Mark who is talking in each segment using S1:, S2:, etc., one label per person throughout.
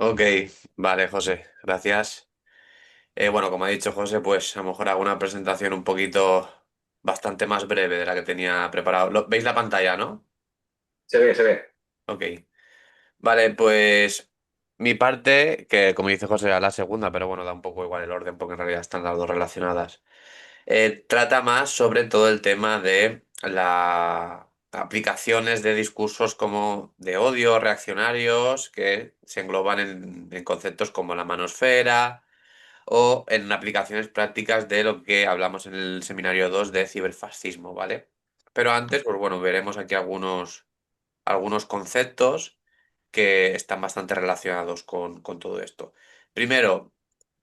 S1: Ok, vale, José, gracias. Bueno, como ha dicho José, pues a lo mejor hago una presentación un poquito bastante más breve de la que tenía preparado. ¿Veis la pantalla, no?
S2: Se ve, se ve.
S1: Ok. Vale, pues mi parte, que como dice José, era la segunda, pero bueno, da un poco igual el orden porque en realidad están las dos relacionadas. Trata más sobre todo el tema de las aplicaciones de discursos como de odio, reaccionarios, que se engloban en conceptos como la manosfera o en aplicaciones prácticas de lo que hablamos en el seminario 2 de ciberfascismo, ¿vale? Pero antes, pues bueno, veremos aquí algunos conceptos que están bastante relacionados con todo esto. Primero,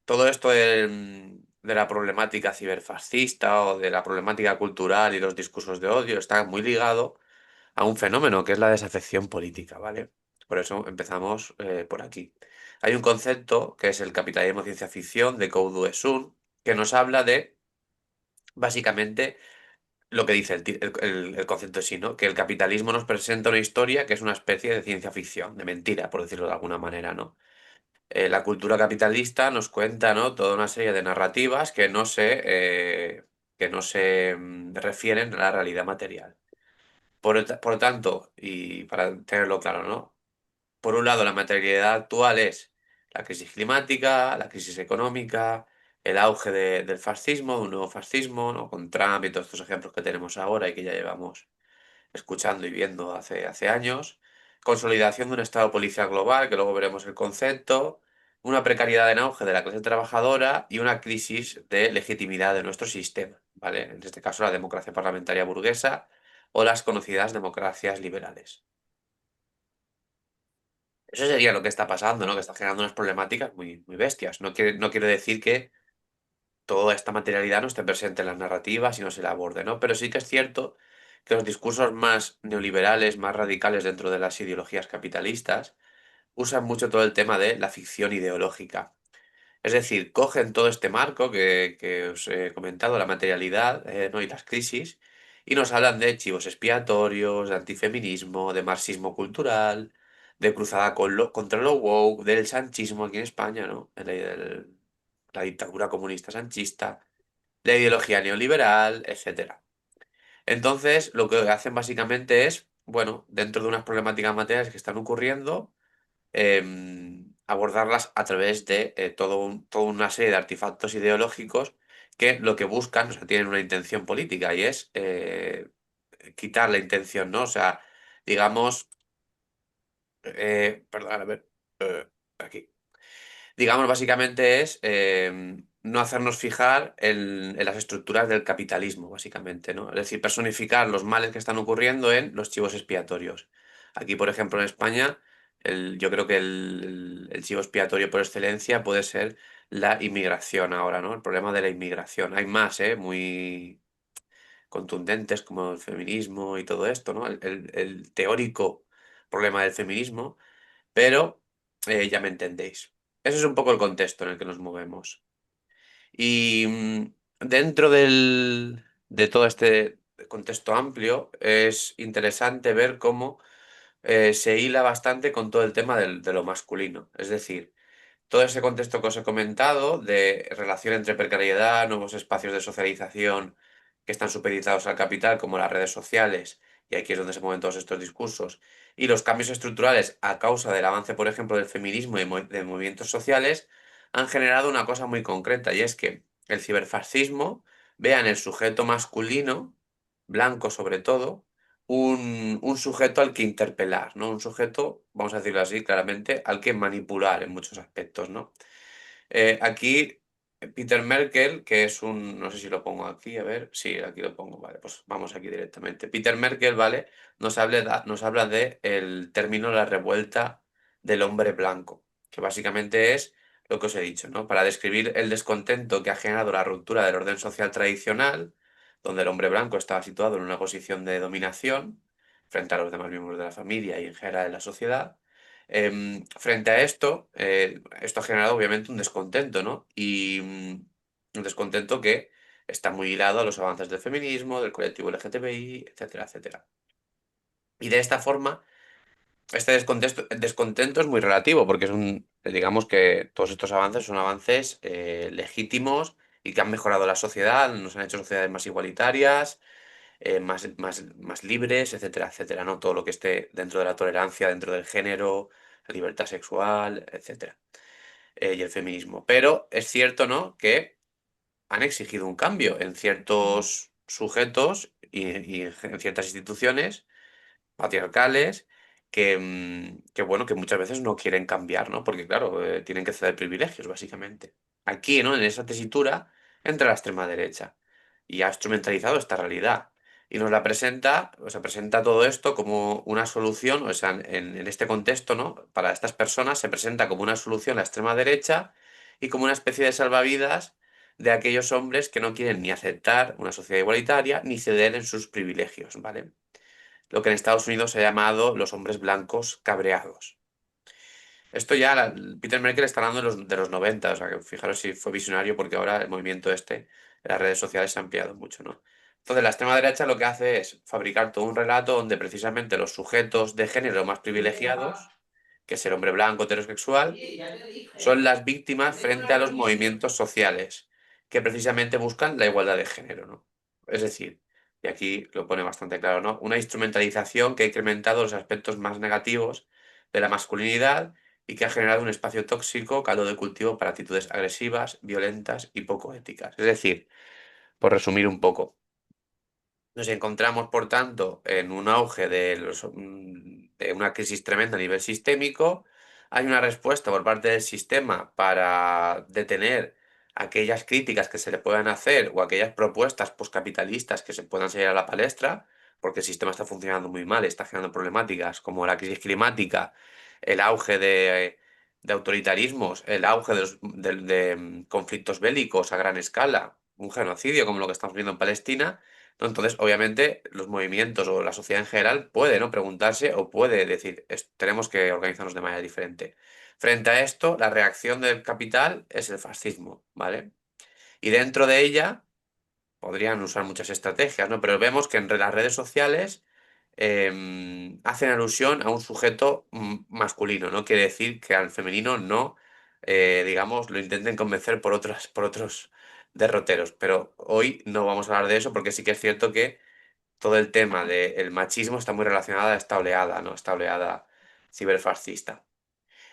S1: todo esto de la problemática ciberfascista o de la problemática cultural y los discursos de odio está muy ligado a un fenómeno que es la desafección política, ¿vale? Por eso empezamos por aquí. Hay un concepto que es el capitalismo ciencia ficción de Koudou Sun que nos habla de básicamente lo que dice el concepto en sí, ¿no? Que el capitalismo nos presenta una historia que es una especie de ciencia ficción, de mentira, por decirlo de alguna manera, ¿no? La cultura capitalista nos cuenta, ¿no? Toda una serie de narrativas que no se refieren a la realidad material. Por lo tanto, y para tenerlo claro, ¿no? Por un lado, la materialidad actual es la crisis climática, la crisis económica, el auge del fascismo, de un nuevo fascismo, ¿no? Con Trump y todos estos ejemplos que tenemos ahora y que ya llevamos escuchando y viendo hace años, consolidación de un Estado policial global, que luego veremos el concepto, una precariedad en auge de la clase trabajadora y una crisis de legitimidad de nuestro sistema, ¿vale? En este caso, la democracia parlamentaria burguesa o las conocidas democracias liberales. Eso sería lo que está pasando, ¿no? Que está generando unas problemáticas muy, muy bestias. No quiere decir que toda esta materialidad no esté presente en las narrativas y no se la aborde, ¿no? Pero sí que es cierto que los discursos más neoliberales, más radicales dentro de las ideologías capitalistas, usan mucho todo el tema de la ficción ideológica. Es decir, cogen todo este marco que os he comentado, la materialidad, ¿no? Y las crisis, y nos hablan de chivos expiatorios, de antifeminismo, de marxismo cultural, de cruzada contra lo woke, del sanchismo aquí en España, ¿no? La dictadura comunista sanchista, la ideología neoliberal, etcétera. Entonces, lo que hacen básicamente es, bueno, dentro de unas problemáticas materiales que están ocurriendo, abordarlas a través de toda una serie de artefactos ideológicos que lo que buscan, o sea, tienen una intención política y es quitar la intención, ¿no? O sea, digamos, perdón, a ver, aquí. Digamos, básicamente es no hacernos fijar en las estructuras del capitalismo, básicamente, ¿no? Es decir, personificar los males que están ocurriendo en los chivos expiatorios. Aquí, por ejemplo, en España, yo creo que el chivo expiatorio por excelencia puede ser la inmigración ahora, ¿no? El problema de la inmigración. Hay más, muy contundentes como el feminismo y todo esto, ¿no? El teórico problema del feminismo, pero ya me entendéis. Ese es un poco el contexto en el que nos movemos. Y dentro de todo este contexto amplio, es interesante ver cómo se hila bastante con todo el tema de lo masculino. Es decir, todo ese contexto que os he comentado de relación entre precariedad, nuevos espacios de socialización que están supeditados al capital, como las redes sociales, y aquí es donde se mueven todos estos discursos, y los cambios estructurales a causa del avance, por ejemplo, del feminismo y de movimientos sociales, han generado una cosa muy concreta, y es que el ciberfascismo vea en el sujeto masculino, blanco sobre todo, un sujeto al que interpelar, ¿no? Un sujeto, vamos a decirlo así claramente, al que manipular en muchos aspectos, ¿no? Aquí Peter Merkel, que es no sé si lo pongo aquí, a ver, sí, aquí lo pongo, vale, pues vamos aquí directamente. Peter Merkel, ¿vale? Nos habla de el término la revuelta del hombre blanco, que básicamente es lo que os he dicho, ¿no? Para describir el descontento que ha generado la ruptura del orden social tradicional, donde el hombre blanco estaba situado en una posición de dominación frente a los demás miembros de la familia y en general de la sociedad. Frente a esto ha generado obviamente un descontento, ¿no? Y un descontento que está muy hilado a los avances del feminismo, del colectivo LGTBI, etcétera, etcétera. Y de esta forma este descontento es muy relativo porque digamos que todos estos avances son avances legítimos y que han mejorado la sociedad, nos han hecho sociedades más igualitarias, más libres, etcétera, etcétera, ¿no? Todo lo que esté dentro de la tolerancia, dentro del género, la libertad sexual, etcétera, y el feminismo. Pero es cierto, ¿no? Que han exigido un cambio en ciertos sujetos y en ciertas instituciones patriarcales bueno, que muchas veces no quieren cambiar, ¿no? Porque, claro, tienen que ceder privilegios, básicamente. Aquí, ¿no? En esa tesitura entra la extrema derecha y ha instrumentalizado esta realidad. Y nos la presenta, o sea, presenta todo esto como una solución, o sea, en este contexto, ¿no? Para estas personas se presenta como una solución la extrema derecha y como una especie de salvavidas de aquellos hombres que no quieren ni aceptar una sociedad igualitaria ni ceder en sus privilegios, ¿vale? Lo que en Estados Unidos se ha llamado los hombres blancos cabreados. Esto ya, Peter Merkel está hablando de los 90, o sea que fijaros si fue visionario porque ahora el movimiento este, las redes sociales se ha ampliado mucho, ¿no? Entonces la extrema derecha lo que hace es fabricar todo un relato donde precisamente los sujetos de género más privilegiados, que es el hombre blanco heterosexual, son las víctimas frente a los movimientos sociales, que precisamente buscan la igualdad de género, ¿no? Es decir, y aquí lo pone bastante claro, ¿no? Una instrumentalización que ha incrementado los aspectos más negativos de la masculinidad y que ha generado un espacio tóxico, caldo de cultivo para actitudes agresivas, violentas y poco éticas. Es decir, por resumir un poco. Nos encontramos, por tanto, en un auge de una crisis tremenda a nivel sistémico. Hay una respuesta por parte del sistema para detener aquellas críticas que se le puedan hacer o aquellas propuestas poscapitalistas que se puedan salir a la palestra, porque el sistema está funcionando muy mal, está generando problemáticas como la crisis climática, el auge de autoritarismos, el auge de conflictos bélicos a gran escala, un genocidio como lo que estamos viendo en Palestina, ¿no? Entonces, obviamente, los movimientos o la sociedad en general puede, ¿no? Preguntarse o puede decir, tenemos que organizarnos de manera diferente. Frente a esto, la reacción del capital es el fascismo, ¿vale? Y dentro de ella podrían usar muchas estrategias, ¿no? Pero vemos que en las redes sociales hacen alusión a un sujeto masculino, no quiere decir que al femenino no, digamos, lo intenten convencer por otros derroteros. Pero hoy no vamos a hablar de eso porque sí que es cierto que todo el tema del machismo está muy relacionado a esta oleada, ¿no? Esta oleada ciberfascista.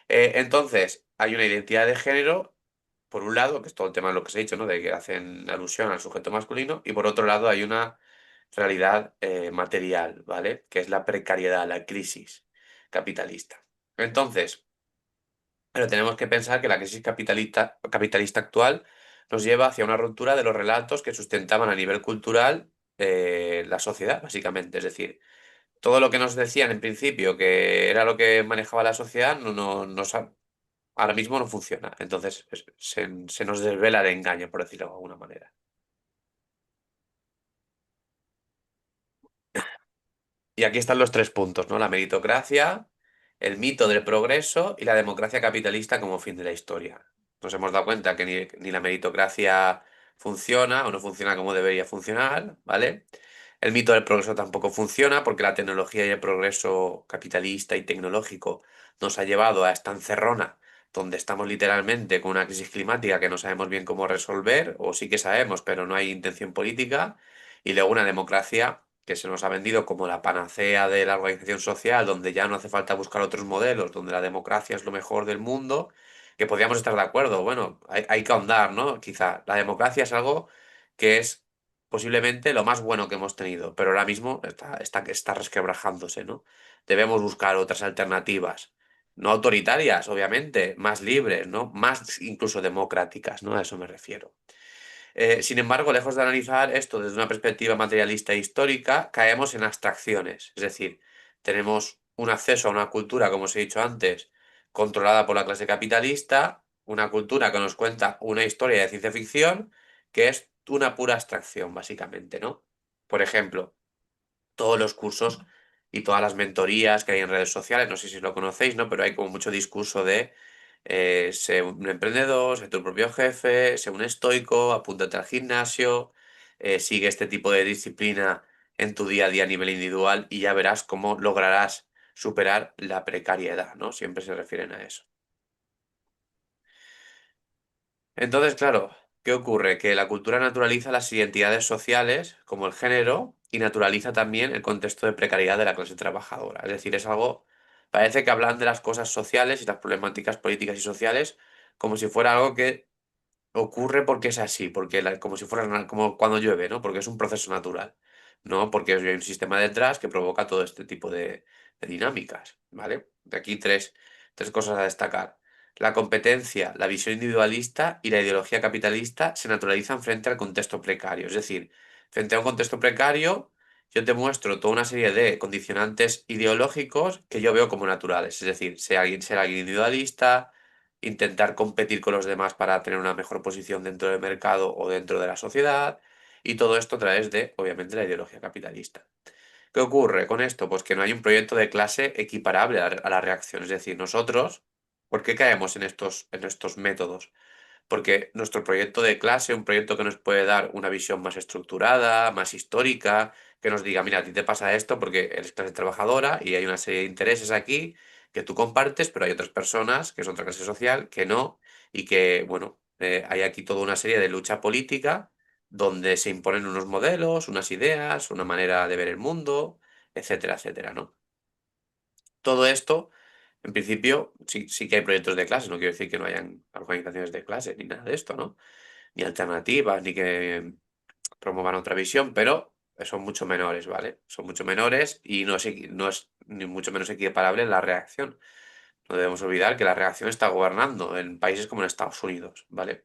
S1: Entonces, hay una identidad de género, por un lado, que es todo el tema de lo que se ha dicho, ¿no? De que hacen alusión al sujeto masculino, y por otro lado hay una realidad material, ¿vale? Que es la precariedad, la crisis capitalista. Entonces, pero tenemos que pensar que la crisis capitalista actual nos lleva hacia una ruptura de los relatos que sustentaban a nivel cultural la sociedad, básicamente. Es decir, todo lo que nos decían en principio que era lo que manejaba la sociedad, ahora mismo no funciona. Entonces se nos desvela el engaño, por decirlo de alguna manera. Y aquí están los tres puntos, ¿no? La meritocracia, el mito del progreso y la democracia capitalista como fin de la historia. Nos hemos dado cuenta que ni la meritocracia funciona o no funciona como debería funcionar, ¿vale? El mito del progreso tampoco funciona porque la tecnología y el progreso capitalista y tecnológico nos ha llevado a esta encerrona donde estamos literalmente con una crisis climática que no sabemos bien cómo resolver, o sí que sabemos, pero no hay intención política, y luego una democracia que se nos ha vendido como la panacea de la organización social, donde ya no hace falta buscar otros modelos, donde la democracia es lo mejor del mundo, que podríamos estar de acuerdo. Bueno, hay que ahondar, ¿no? Quizá la democracia es algo que es posiblemente lo más bueno que hemos tenido, pero ahora mismo está resquebrajándose, ¿no? Debemos buscar otras alternativas, no autoritarias, obviamente, más libres, ¿no? Más incluso democráticas, ¿no? A eso me refiero. Sin embargo, lejos de analizar esto desde una perspectiva materialista e histórica, caemos en abstracciones. Es decir, tenemos un acceso a una cultura, como os he dicho antes, controlada por la clase capitalista, una cultura que nos cuenta una historia de ciencia ficción, que es una pura abstracción, básicamente, ¿no? Por ejemplo, todos los cursos y todas las mentorías que hay en redes sociales, no sé si lo conocéis, ¿no? Pero hay como mucho discurso de sé un emprendedor, sé tu propio jefe, sé un estoico, apúntate al gimnasio, sigue este tipo de disciplina en tu día a día a nivel individual y ya verás cómo lograrás superar la precariedad, ¿no? Siempre se refieren a eso. Entonces, claro, ¿qué ocurre? Que la cultura naturaliza las identidades sociales, como el género, y naturaliza también el contexto de precariedad de la clase trabajadora. Es decir, es algo, parece que hablan de las cosas sociales y las problemáticas políticas y sociales como si fuera algo que ocurre porque es así, porque como si fuera como cuando llueve, ¿no? Porque es un proceso natural, ¿no? Porque hay un sistema detrás que provoca todo este tipo de dinámicas, ¿vale? De aquí tres cosas a destacar. La competencia, la visión individualista y la ideología capitalista se naturalizan frente al contexto precario. Es decir, frente a un contexto precario, yo te muestro toda una serie de condicionantes ideológicos que yo veo como naturales. Es decir, ser alguien individualista, intentar competir con los demás para tener una mejor posición dentro del mercado o dentro de la sociedad, y todo esto a través de, obviamente, la ideología capitalista. ¿Qué ocurre con esto? Pues que no hay un proyecto de clase equiparable a la reacción. Es decir, nosotros, ¿por qué caemos en estos métodos? Porque nuestro proyecto de clase, un proyecto que nos puede dar una visión más estructurada, más histórica, que nos diga, mira, a ti te pasa esto porque eres clase trabajadora y hay una serie de intereses aquí que tú compartes, pero hay otras personas que son otra clase social que no, y que, bueno, hay aquí toda una serie de lucha política donde se imponen unos modelos, unas ideas, una manera de ver el mundo, etcétera, etcétera, ¿no? Todo esto, en principio, sí que hay proyectos de clase, no quiero decir que no hayan organizaciones de clase ni nada de esto, ¿no? Ni alternativas, ni que promuevan otra visión, pero son mucho menores, ¿vale? Son mucho menores y no es ni mucho menos equiparable la reacción. No debemos olvidar que la reacción está gobernando en países como en Estados Unidos, ¿vale?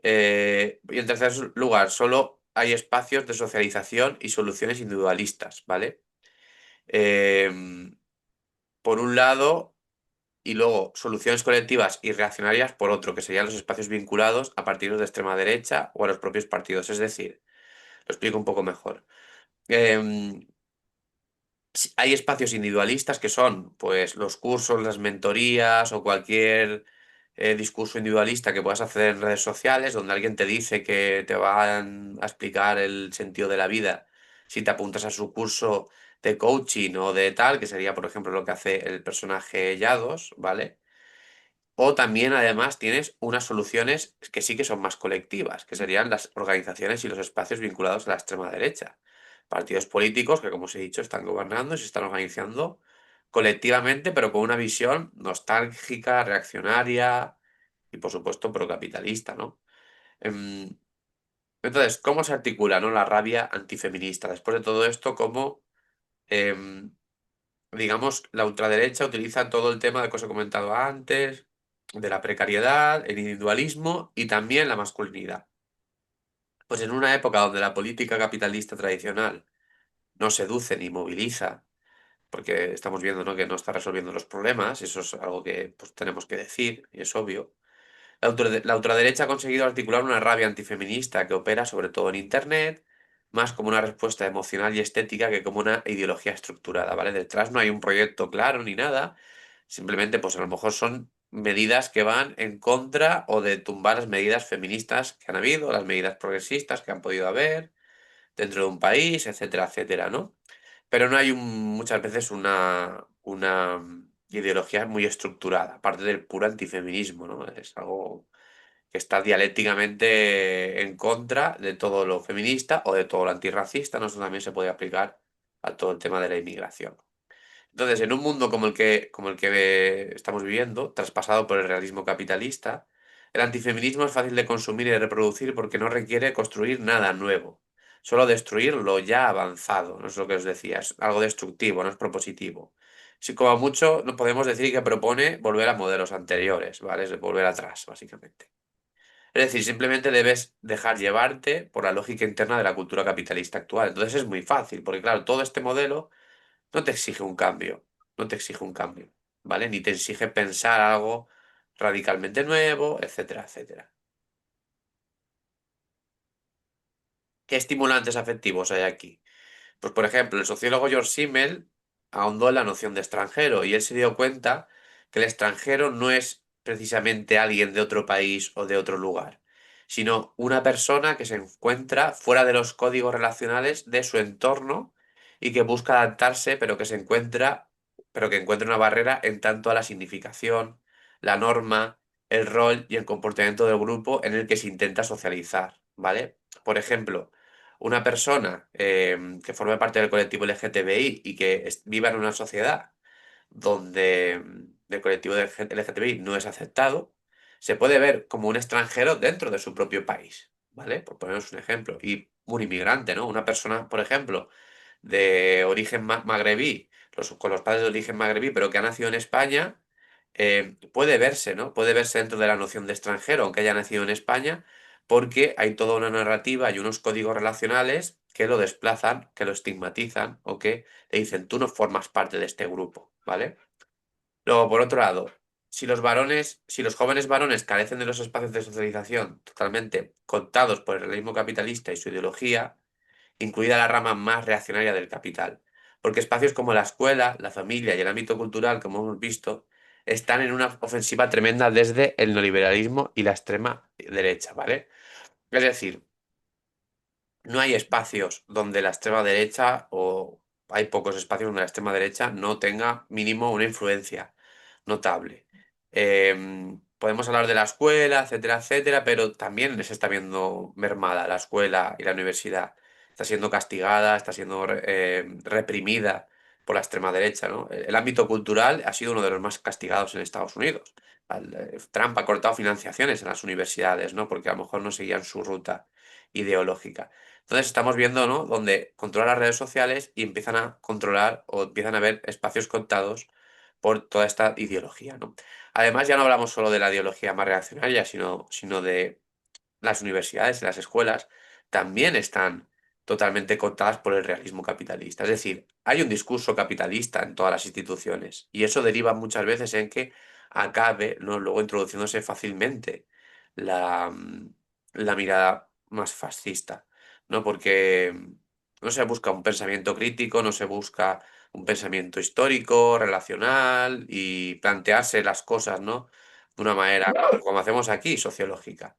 S1: Y en tercer lugar, solo hay espacios de socialización y soluciones individualistas, ¿vale? Em, por un lado, y luego soluciones colectivas y reaccionarias por otro, que serían los espacios vinculados a partidos de extrema derecha o a los propios partidos. Es decir, lo explico un poco mejor. Em, Hay espacios individualistas que son, pues, los cursos, las mentorías o cualquier discurso individualista que puedas hacer en redes sociales, donde alguien te dice que te van a explicar el sentido de la vida si te apuntas a su curso de coaching o de tal, que sería, por ejemplo, lo que hace el personaje Yados, ¿vale? O también, además, tienes unas soluciones que sí que son más colectivas, que serían las organizaciones y los espacios vinculados a la extrema derecha. Partidos políticos que, como os he dicho, están gobernando y se están organizando colectivamente, pero con una visión nostálgica, reaccionaria y, por supuesto, procapitalista, ¿no? Em, Entonces, ¿cómo se articula, no, la rabia antifeminista? Después de todo esto, ¿cómo, em, digamos, la ultraderecha utiliza todo el tema de que os he comentado antes, de la precariedad, el individualismo y también la masculinidad? Pues en una época donde la política capitalista tradicional no seduce ni moviliza, porque estamos viendo, ¿no?, que no está resolviendo los problemas, eso es algo que, pues, tenemos que decir, y es obvio. La ultraderecha ha conseguido articular una rabia antifeminista que opera sobre todo en Internet, más como una respuesta emocional y estética que como una ideología estructurada, ¿vale? Detrás no hay un proyecto claro ni nada, simplemente pues a lo mejor son medidas que van en contra o de tumbar las medidas feministas que han habido, las medidas progresistas que han podido haber dentro de un país, etcétera, etcétera, ¿no? Pero no hay muchas veces una ideología muy estructurada, aparte del puro antifeminismo, ¿no? Es algo que está dialécticamente en contra de todo lo feminista o de todo lo antirracista, ¿no? Eso también se puede aplicar a todo el tema de la inmigración. Entonces, en un mundo como el que estamos viviendo, traspasado por el realismo capitalista, el antifeminismo es fácil de consumir y de reproducir porque no requiere construir nada nuevo, solo destruir lo ya avanzado, no es lo que os decía, es algo destructivo, no es propositivo. Si como mucho no podemos decir que propone volver a modelos anteriores, ¿vale? Es volver atrás, básicamente. Es decir, simplemente debes dejar llevarte por la lógica interna de la cultura capitalista actual. Entonces es muy fácil, porque claro, todo este modelo no te exige un cambio, no te exige un cambio, ¿vale? Ni te exige pensar algo radicalmente nuevo, etcétera, etcétera. ¿Qué estimulantes afectivos hay aquí? Pues, por ejemplo, el sociólogo George Simmel ahondó en la noción de extranjero y él se dio cuenta que el extranjero no es precisamente alguien de otro país o de otro lugar, sino una persona que se encuentra fuera de los códigos relacionales de su entorno y que busca adaptarse, pero que se encuentra pero que encuentre una barrera en tanto a la significación, la norma, el rol y el comportamiento del grupo en el que se intenta socializar, ¿vale? Por ejemplo, una persona que forme parte del colectivo LGTBI y que viva en una sociedad donde el colectivo de LGTBI no es aceptado, se puede ver como un extranjero dentro de su propio país, ¿vale? Por poneros un ejemplo. Y un inmigrante, ¿no? Una persona, por ejemplo, de origen magrebí, con los padres de origen magrebí, pero que ha nacido en España, puede verse, ¿no? Puede verse dentro de la noción de extranjero, aunque haya nacido en España, porque hay toda una narrativa y unos códigos relacionales que lo desplazan, que lo estigmatizan o que le dicen, tú no formas parte de este grupo, ¿vale? Luego, por otro lado, si los jóvenes varones carecen de los espacios de socialización totalmente contados por el realismo capitalista y su ideología, incluida la rama más reaccionaria del capital. Porque espacios como la escuela, la familia y el ámbito cultural, como hemos visto, están en una ofensiva tremenda desde el neoliberalismo y la extrema derecha, ¿vale? Es decir, no hay espacios donde la extrema derecha, o hay pocos espacios donde la extrema derecha no tenga mínimo una influencia notable. Podemos hablar de la escuela, etcétera, etcétera, pero también se está viendo mermada la escuela y la universidad. Está siendo castigada, está siendo reprimida por la extrema derecha, ¿no? El ámbito cultural ha sido uno de los más castigados en Estados Unidos. Trump ha cortado financiaciones en las universidades, ¿no? Porque a lo mejor no seguían su ruta ideológica. Entonces estamos viendo, ¿no? Donde controlan las redes sociales y empiezan a controlar o empiezan a ver espacios contados por toda esta ideología, ¿no? Además, ya no hablamos solo de la ideología más reaccionaria, sino de las universidades y las escuelas también están totalmente contadas por el realismo capitalista. Es decir, hay un discurso capitalista en todas las instituciones y eso deriva muchas veces en que acabe, ¿no? Luego introduciéndose fácilmente la, la mirada más fascista, ¿no? Porque no se busca un pensamiento crítico, no se busca un pensamiento histórico, relacional y plantearse las cosas, ¿no? De una manera, como hacemos aquí, sociológica.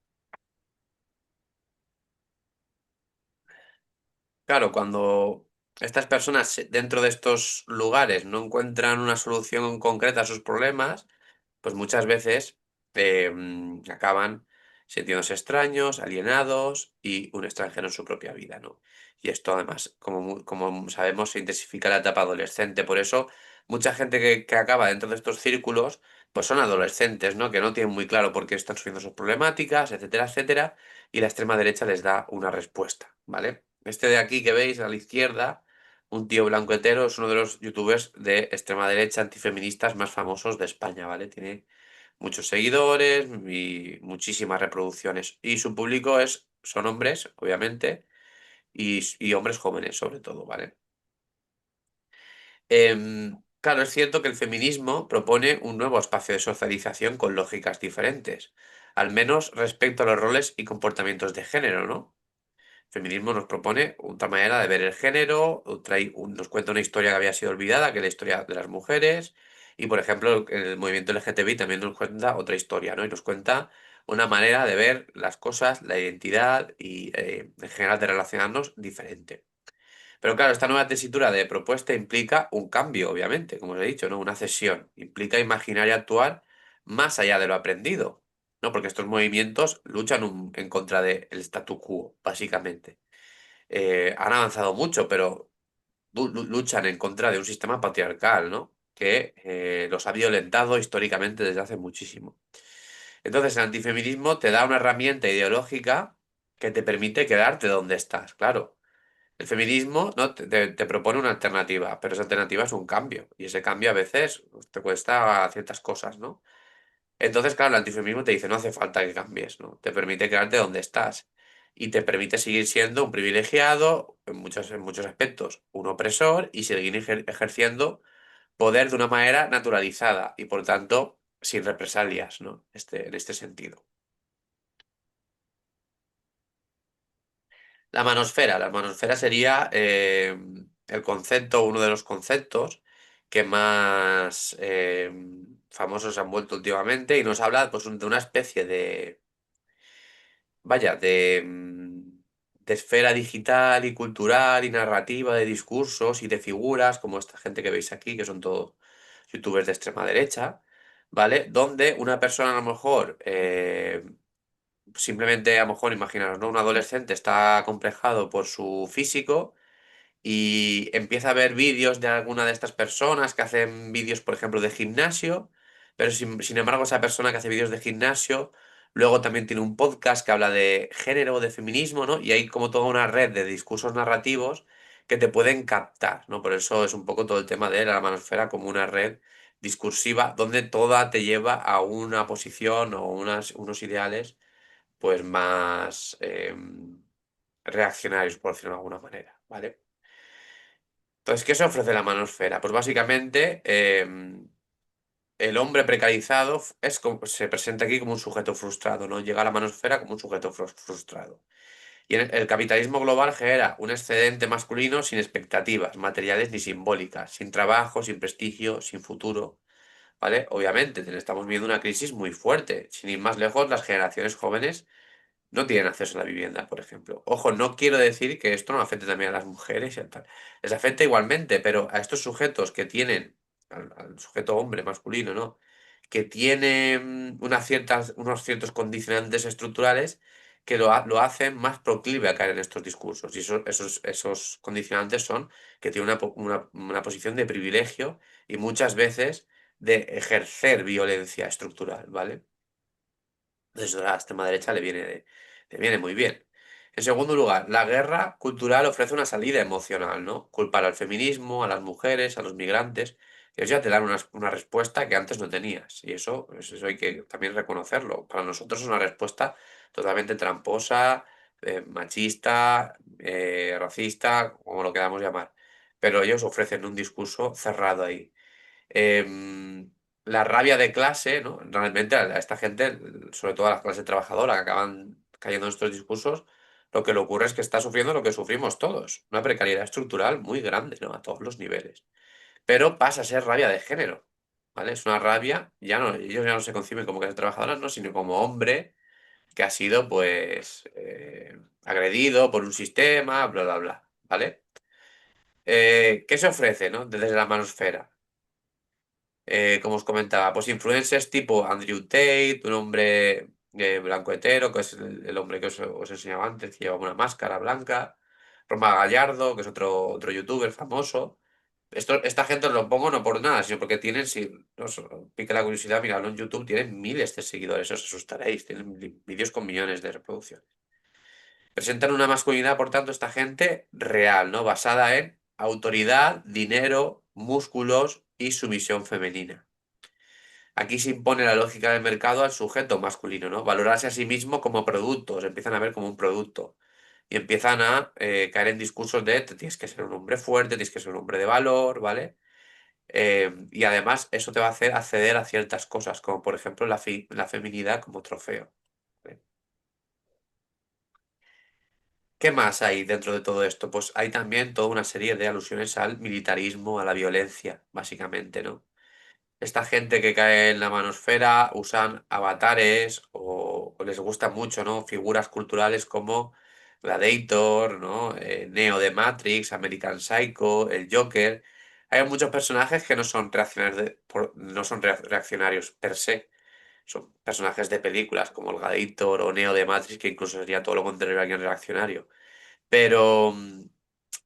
S1: Claro, cuando estas personas dentro de estos lugares no encuentran una solución concreta a sus problemas, pues muchas veces acaban sintiéndose extraños, alienados y un extranjero en su propia vida, ¿no? Y esto además, como sabemos, se intensifica en la etapa adolescente. Por eso, mucha gente que acaba dentro de estos círculos, pues son adolescentes, ¿no? Que no tienen muy claro por qué están sufriendo sus problemáticas, etcétera, etcétera, y la extrema derecha les da una respuesta, ¿vale? Este de aquí que veis a la izquierda, un tío blanco hetero, es uno de los youtubers de extrema derecha antifeministas más famosos de España, ¿vale? Tiene muchos seguidores y muchísimas reproducciones. Y su público son hombres, obviamente, y hombres jóvenes, sobre todo, ¿vale? Claro, es cierto que el feminismo propone un nuevo espacio de socialización con lógicas diferentes, al menos respecto a los roles y comportamientos de género, ¿no? Feminismo nos propone otra manera de ver el género, nos cuenta una historia que había sido olvidada, que es la historia de las mujeres, y por ejemplo el movimiento LGTBI también nos cuenta otra historia, ¿no? Y nos cuenta una manera de ver las cosas, la identidad y en general de relacionarnos diferente. Pero claro, esta nueva tesitura de propuesta implica un cambio, obviamente, como os he dicho, ¿no? Una cesión, implica imaginar y actuar más allá de lo aprendido, ¿no? Porque estos movimientos luchan en contra del statu quo, básicamente. Han avanzado mucho, pero luchan en contra de un sistema patriarcal, ¿no? Que los ha violentado históricamente desde hace muchísimo. Entonces, el antifeminismo te da una herramienta ideológica que te permite quedarte donde estás, claro. El feminismo, ¿no? te propone una alternativa, pero esa alternativa es un cambio, y ese cambio a veces te cuesta ciertas cosas, ¿no? Entonces, claro, el antifeminismo te dice, no hace falta que cambies, ¿no? Te permite quedarte donde estás y te permite seguir siendo un privilegiado, en muchos aspectos, un opresor y seguir ejerciendo poder de una manera naturalizada y, por tanto, sin represalias, ¿no? En este sentido. La manosfera sería el concepto, uno de los conceptos que más famosos se han vuelto últimamente y nos habla pues, de una especie de vaya, de esfera digital y cultural y narrativa, de discursos y de figuras, como esta gente que veis aquí, que son todo. youtubers de extrema derecha, ¿vale? Donde una persona a lo mejor, simplemente a lo mejor, imaginaros, ¿no? Un adolescente está acomplejado por su físico y empieza a ver vídeos de alguna de estas personas que hacen vídeos, por ejemplo, de gimnasio, pero sin embargo esa persona que hace vídeos de gimnasio luego también tiene un podcast que habla de género, de feminismo, ¿no? Y hay como toda una red de discursos narrativos que te pueden captar, ¿no? Por eso es un poco todo el tema de la manosfera como una red discursiva donde toda te lleva a una posición o unos ideales pues más reaccionarios, por decirlo de alguna manera, ¿vale? Entonces, ¿qué se ofrece la manosfera? Pues básicamente el hombre precarizado se presenta aquí como un sujeto frustrado, ¿no? Llega a la manosfera como un sujeto frustrado. Y el capitalismo global genera un excedente masculino sin expectativas materiales ni simbólicas, sin trabajo, sin prestigio, sin futuro, ¿vale? Obviamente, estamos viviendo una crisis muy fuerte. Sin ir más lejos, las generaciones jóvenes no tienen acceso a la vivienda, por ejemplo. Ojo, no quiero decir que esto no afecte también a las mujeres y a tal. Les afecta igualmente, pero a estos sujetos que tienen, al sujeto hombre masculino, ¿no? Que tiene unos ciertos condicionantes estructurales que lo hacen más proclive a caer en estos discursos. Y esos condicionantes son que tiene una posición de privilegio y muchas veces de ejercer violencia estructural, ¿vale? Eso a la extrema derecha le viene muy bien. En segundo lugar, la guerra cultural ofrece una salida emocional, ¿no? Culpar al feminismo, a las mujeres, a los migrantes. Ellos ya te dan una respuesta que antes no tenías. Y eso hay que también reconocerlo. Para nosotros es una respuesta totalmente tramposa, machista, racista, como lo queramos llamar. Pero ellos ofrecen un discurso cerrado ahí. La rabia de clase, ¿no? Realmente a esta gente, sobre todo a la clase trabajadora, que acaban cayendo en estos discursos, lo que le ocurre es que está sufriendo lo que sufrimos todos, una precariedad estructural muy grande, ¿no? A todos los niveles. Pero pasa a ser rabia de género, ¿vale? Es una rabia, ellos ya no se conciben como clase trabajadora, ¿no? Sino como hombre que ha sido, pues, agredido por un sistema, bla, bla, bla, ¿vale? ¿Qué se ofrece, ¿no? Desde la manosfera? Como os comentaba, pues influencers tipo Andrew Tate, un hombre blanco hetero, que es el hombre que os enseñaba antes, que lleva una máscara blanca. Roma Gallardo, que es otro youtuber famoso. Esta gente os lo pongo no por nada, sino porque tienen, si no os pica la curiosidad, miradlo en YouTube, tienen miles de seguidores, os asustaréis, tienen vídeos con millones de reproducciones. Presentan una masculinidad, por tanto, esta gente real, ¿no? Basada en autoridad, dinero, músculos y sumisión femenina. Aquí se impone la lógica del mercado al sujeto masculino, ¿no? Valorarse a sí mismo como producto, se empiezan a ver como un producto. Y empiezan a caer en discursos de tienes que ser un hombre fuerte, tienes que ser un hombre de valor, ¿vale? Y además eso te va a hacer acceder a ciertas cosas, como por ejemplo la feminidad como trofeo. ¿Vale? ¿Qué más hay dentro de todo esto? Pues hay también toda una serie de alusiones al militarismo, a la violencia, básicamente, ¿no? Esta gente que cae en la manosfera usan avatares o les gusta mucho, ¿no? Figuras culturales como Gladiator, ¿no? Neo de Matrix, American Psycho, el Joker. Hay muchos personajes que no son reaccionarios, no son reaccionarios per se. Son personajes de películas como el Gladiator o Neo de Matrix, que incluso sería todo lo contrario a alguien reaccionario. Pero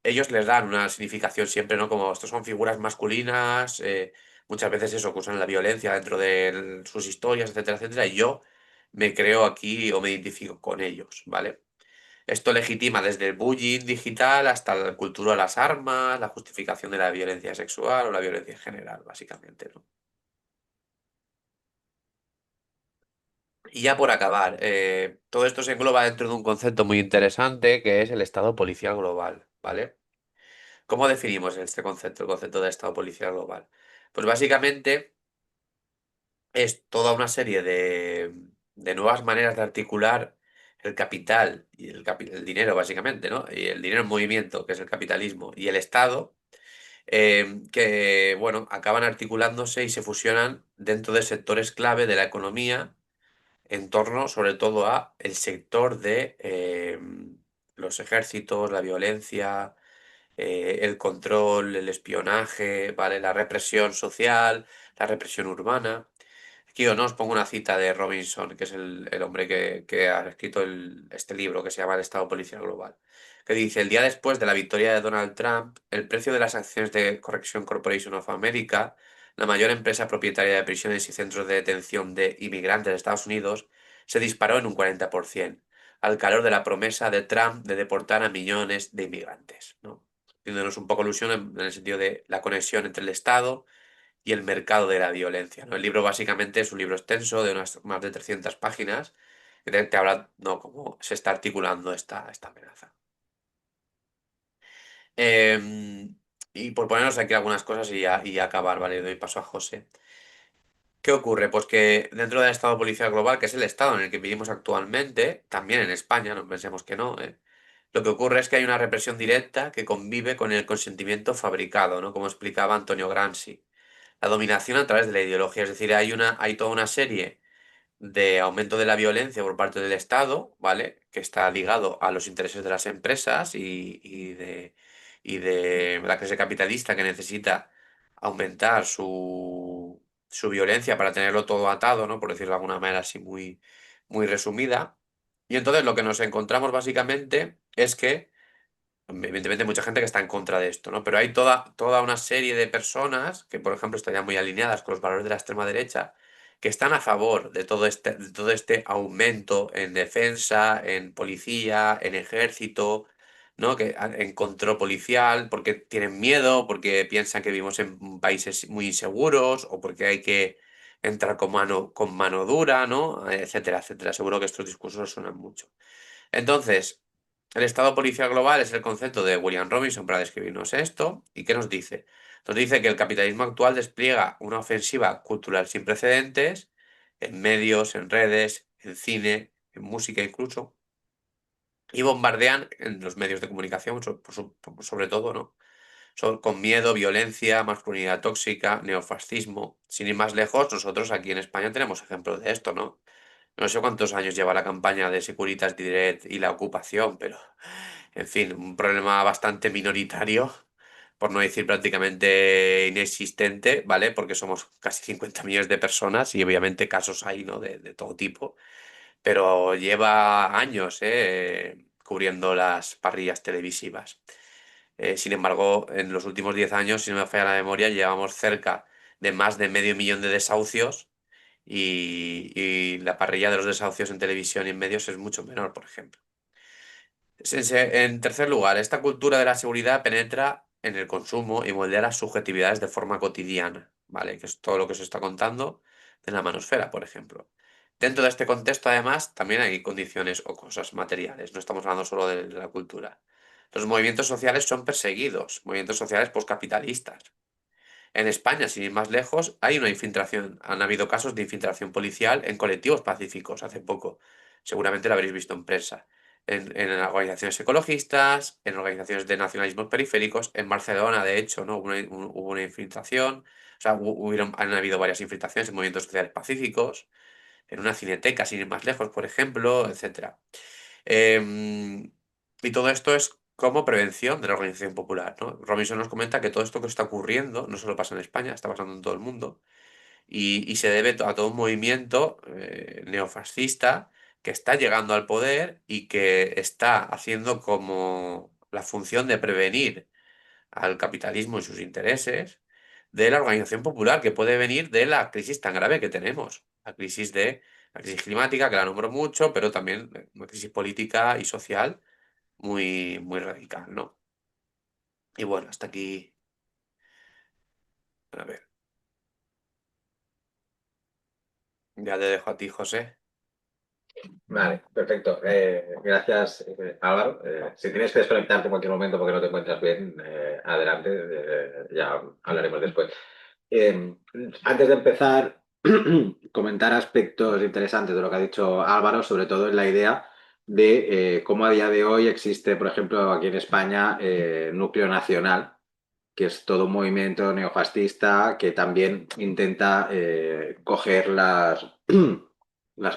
S1: ellos les dan una significación siempre, ¿no? Como estos son figuras masculinas, muchas veces eso, que usan la violencia dentro de sus historias, etcétera, etcétera, y yo me creo aquí o me identifico con ellos, ¿vale? Esto legitima desde el bullying digital hasta la cultura de las armas, la justificación de la violencia sexual o la violencia en general, básicamente, ¿no? Y ya por acabar, todo esto se engloba dentro de un concepto muy interesante que es el Estado policial global, ¿vale? ¿Cómo definimos este concepto, el concepto de Estado policial global? Pues básicamente es toda una serie de nuevas maneras de articular el capital y el dinero, básicamente, ¿no? Y el dinero en movimiento, que es el capitalismo, y el Estado, que, bueno, acaban articulándose y se fusionan dentro de sectores clave de la economía en torno, sobre todo, a el sector de los ejércitos, la violencia el control, el espionaje, ¿vale? La represión social, la represión urbana. Aquí os pongo una cita de Robinson, que es el hombre que ha escrito este libro que se llama El Estado Policial Global, que dice, el día después de la victoria de Donald Trump, el precio de las acciones de Correction Corporation of America, la mayor empresa propietaria de prisiones y centros de detención de inmigrantes de Estados Unidos, se disparó en un 40%, al calor de la promesa de Trump de deportar a millones de inmigrantes, ¿no? Haciéndonos un poco ilusión en el sentido de la conexión entre el Estado y el mercado de la violencia, ¿no? El libro básicamente es un libro extenso de unas más de 300 páginas que te habla, ¿no?, cómo se está articulando esta amenaza. Y por ponernos aquí algunas cosas y acabar, ¿vale? Doy paso a José. ¿Qué ocurre? Pues que dentro del Estado policial global, que es el Estado en el que vivimos actualmente, también en España, no pensemos que no, lo que ocurre es que hay una represión directa que convive con el consentimiento fabricado, ¿no? Como explicaba Antonio Gramsci. La dominación a través de la ideología, es decir, hay toda una serie de aumento de la violencia por parte del Estado, ¿vale? Que está ligado a los intereses de las empresas y de la clase capitalista que necesita aumentar su violencia para tenerlo todo atado, ¿no? Por decirlo de alguna manera así muy resumida. Y entonces lo que nos encontramos básicamente es que evidentemente hay mucha gente que está en contra de esto, ¿no? Pero hay toda una serie de personas que, por ejemplo, estarían muy alineadas con los valores de la extrema derecha, que están a favor de todo este aumento en defensa, en policía, en ejército, ¿no? En control policial, porque tienen miedo, porque piensan que vivimos en países muy inseguros, o porque hay que entrar con mano dura, ¿no? Etcétera, etcétera. Seguro que estos discursos suenan mucho. Entonces, el Estado policial global es el concepto de William Robinson para describirnos esto. ¿Y qué nos dice? Nos dice que el capitalismo actual despliega una ofensiva cultural sin precedentes en medios, en redes, en cine, en música incluso, y bombardean en los medios de comunicación, sobre todo, ¿no? Con miedo, violencia, masculinidad tóxica, neofascismo. Sin ir más lejos, nosotros aquí en España tenemos ejemplos de esto, ¿no? No sé cuántos años lleva la campaña de Securitas Direct y la ocupación, pero, en fin, un problema bastante minoritario, por no decir prácticamente inexistente, ¿vale? Porque somos casi 50 millones de personas y obviamente casos hay, ¿no? De todo tipo, pero lleva años, cubriendo las parrillas televisivas. Sin embargo, en los últimos 10 años, si no me falla la memoria, llevamos cerca de más de medio millón de desahucios y la parrilla de los desahucios en televisión y en medios es mucho menor, por ejemplo. En tercer lugar, esta cultura de la seguridad penetra en el consumo y moldea las subjetividades de forma cotidiana, ¿vale? Que es todo lo que se está contando de la manosfera, por ejemplo. Dentro de este contexto, además, también hay condiciones o cosas materiales, no estamos hablando solo de la cultura. Los movimientos sociales son perseguidos, movimientos sociales postcapitalistas. En España, sin ir más lejos, hay una infiltración. Han habido casos de infiltración policial en colectivos pacíficos hace poco. Seguramente lo habréis visto en prensa. En organizaciones ecologistas, en organizaciones de nacionalismos periféricos. En Barcelona, de hecho, ¿no? Hubo una infiltración. O sea, han habido varias infiltraciones en movimientos sociales pacíficos. En una cineteca, sin ir más lejos, por ejemplo, etcétera. Em, y todo esto es como prevención de la organización popular, ¿no? Robinson nos comenta que todo esto que está ocurriendo no solo pasa en España, está pasando en todo el mundo y se debe a todo un movimiento neofascista que está llegando al poder y que está haciendo como la función de prevenir al capitalismo y sus intereses de la organización popular que puede venir de la crisis tan grave que tenemos. La crisis climática, que la nombro mucho, pero también una crisis política y social muy radical, ¿no? Y bueno, hasta aquí. A ver, ya te dejo a ti, José.
S2: Vale, perfecto. Gracias, Álvaro. Si tienes que desconectarte en cualquier momento porque no te encuentras bien, adelante, ya hablaremos después. Eh, Antes de empezar, comentar aspectos interesantes de lo que ha dicho Álvaro, sobre todo en la idea de cómo a día de hoy existe, por ejemplo, aquí en España, Núcleo Nacional, que es todo un movimiento neofascista que también intenta coger las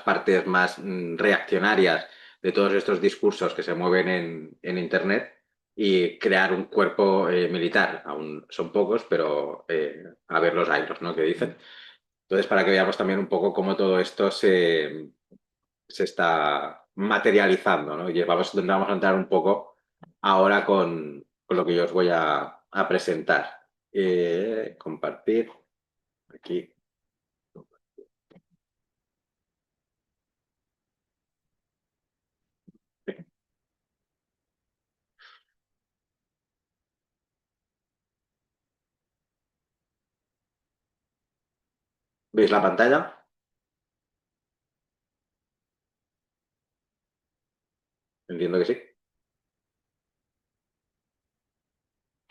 S2: partes más reaccionarias de todos estos discursos que se mueven en Internet y crear un cuerpo militar. Aún son pocos, pero a ver los airos, ¿no? Que dicen. Entonces, para que veamos también un poco cómo todo esto se está materializando, ¿no? Y vamos a entrar un poco ahora con lo que yo os voy a presentar. Compartir aquí. ¿Veis la pantalla? Entiendo que sí.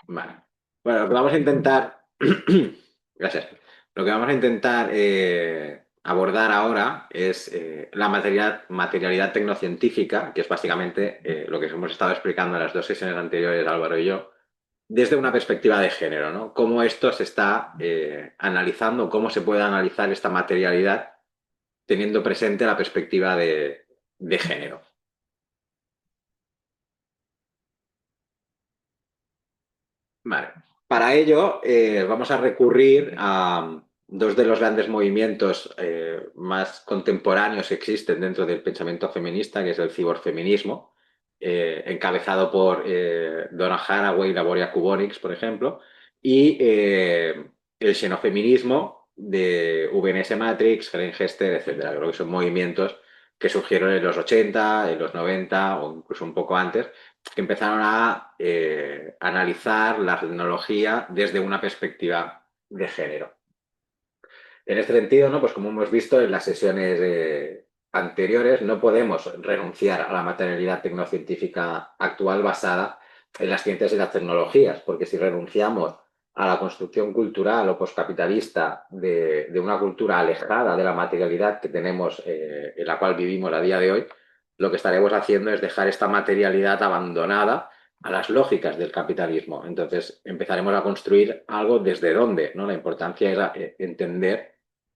S2: Vale. Bueno, lo que vamos a intentar. Gracias. Lo que vamos a intentar abordar ahora es la materialidad tecnocientífica, que es básicamente lo que hemos estado explicando en las dos sesiones anteriores, Álvaro y yo, desde una perspectiva de género, ¿no? Cómo esto se está analizando, cómo se puede analizar esta materialidad teniendo presente la perspectiva de género. Vale. Para ello, vamos a recurrir a dos de los grandes movimientos más contemporáneos que existen dentro del pensamiento feminista, que es el ciborfeminismo, encabezado por Donna Haraway y Laboria Kubonix, por ejemplo, y el xenofeminismo de VNS Matrix, Helen Hester, etc. Creo que son movimientos que surgieron en los 80, en los 90 o incluso un poco antes, que empezaron a analizar la tecnología desde una perspectiva de género. En este sentido, ¿no? Pues como hemos visto en las sesiones anteriores, no podemos renunciar a la materialidad tecnocientífica actual basada en las ciencias y las tecnologías, porque si renunciamos a la construcción cultural o poscapitalista de una cultura alejada de la materialidad que tenemos, en la cual vivimos a día de hoy, lo que estaremos haciendo es dejar esta materialidad abandonada a las lógicas del capitalismo. Entonces empezaremos a construir algo desde dónde, ¿no? La importancia era entender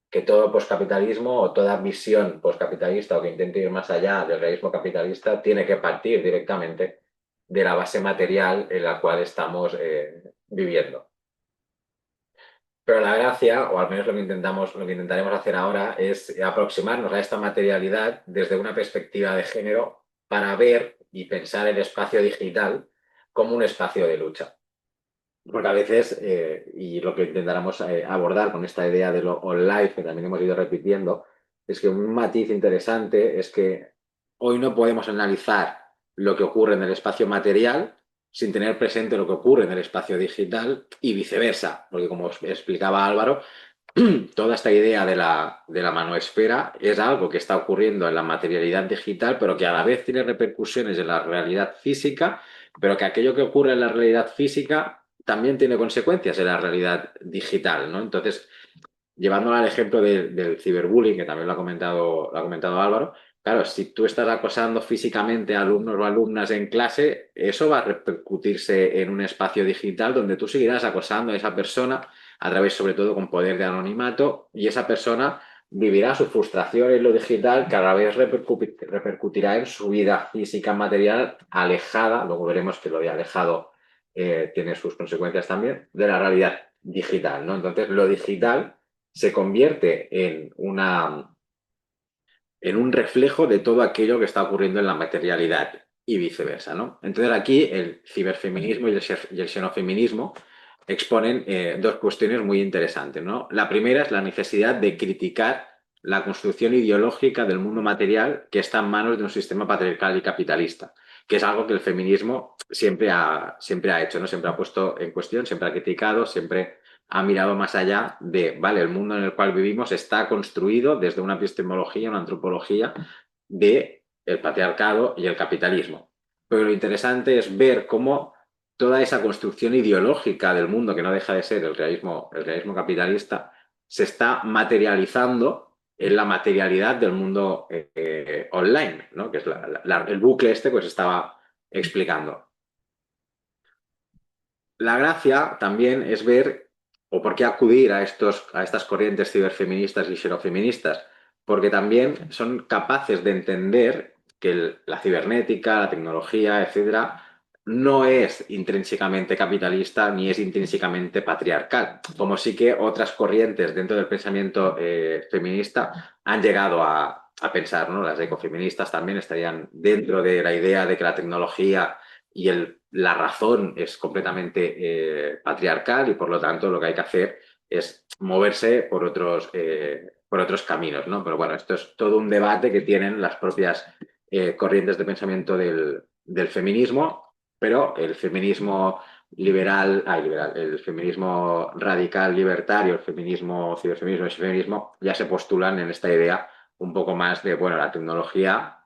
S2: que todo poscapitalismo o toda visión poscapitalista o que intente ir más allá del realismo capitalista tiene que partir directamente de la base material en la cual estamos viviendo. Pero la gracia, o al menos lo que intentaremos hacer ahora, es aproximarnos a esta materialidad desde una perspectiva de género para ver y pensar el espacio digital como un espacio de lucha. Porque a veces, y lo que intentáramos abordar con esta idea de lo online, que también hemos ido repitiendo, es que un matiz interesante es que hoy no podemos analizar lo que ocurre en el espacio material sin tener presente lo que ocurre en el espacio digital y viceversa, porque como os explicaba Álvaro, toda esta idea de la manoesfera es algo que está ocurriendo en la materialidad digital, pero que a la vez tiene repercusiones en la realidad física, pero que aquello que ocurre en la realidad física también tiene consecuencias en la realidad digital, ¿no? Entonces, llevándolo al ejemplo del ciberbullying, que también lo ha comentado Álvaro, claro, si tú estás acosando físicamente a alumnos o alumnas en clase, eso va a repercutirse en un espacio digital donde tú seguirás acosando a esa persona a través, sobre todo, con poder de anonimato, y esa persona vivirá su frustración en lo digital, que a la vez repercutirá en su vida física material alejada, luego veremos que lo de alejado tiene sus consecuencias también, de la realidad digital, ¿no? Entonces, lo digital se convierte en un reflejo de todo aquello que está ocurriendo en la materialidad y viceversa, ¿no? Entonces aquí el ciberfeminismo y el xenofeminismo exponen dos cuestiones muy interesantes, ¿no? La primera es la necesidad de criticar la construcción ideológica del mundo material que está en manos de un sistema patriarcal y capitalista, que es algo que el feminismo siempre ha hecho, ¿no? Siempre ha puesto en cuestión, siempre ha criticado, siempre ha mirado más allá de, vale, el mundo en el cual vivimos está construido desde una epistemología, una antropología del patriarcado y el capitalismo. Pero lo interesante es ver cómo toda esa construcción ideológica del mundo, que no deja de ser el realismo capitalista, se está materializando en la materialidad del mundo online, ¿no? Que es el bucle este que os estaba explicando. La gracia también es ver, o por qué acudir a estas corrientes ciberfeministas y xenofeministas, porque también son capaces de entender que la cibernética, la tecnología, etcétera, no es intrínsecamente capitalista ni es intrínsecamente patriarcal, como sí que otras corrientes dentro del pensamiento feminista han llegado a pensar, ¿no? Las ecofeministas también estarían dentro de la idea de que la tecnología y la razón es completamente patriarcal y por lo tanto lo que hay que hacer es moverse por otros caminos, ¿no? Pero bueno, esto es todo un debate que tienen las propias corrientes de pensamiento del feminismo, pero el feminismo el feminismo radical libertario, el feminismo, ciberfeminismo y feminismo ya se postulan en esta idea un poco más de, bueno, la tecnología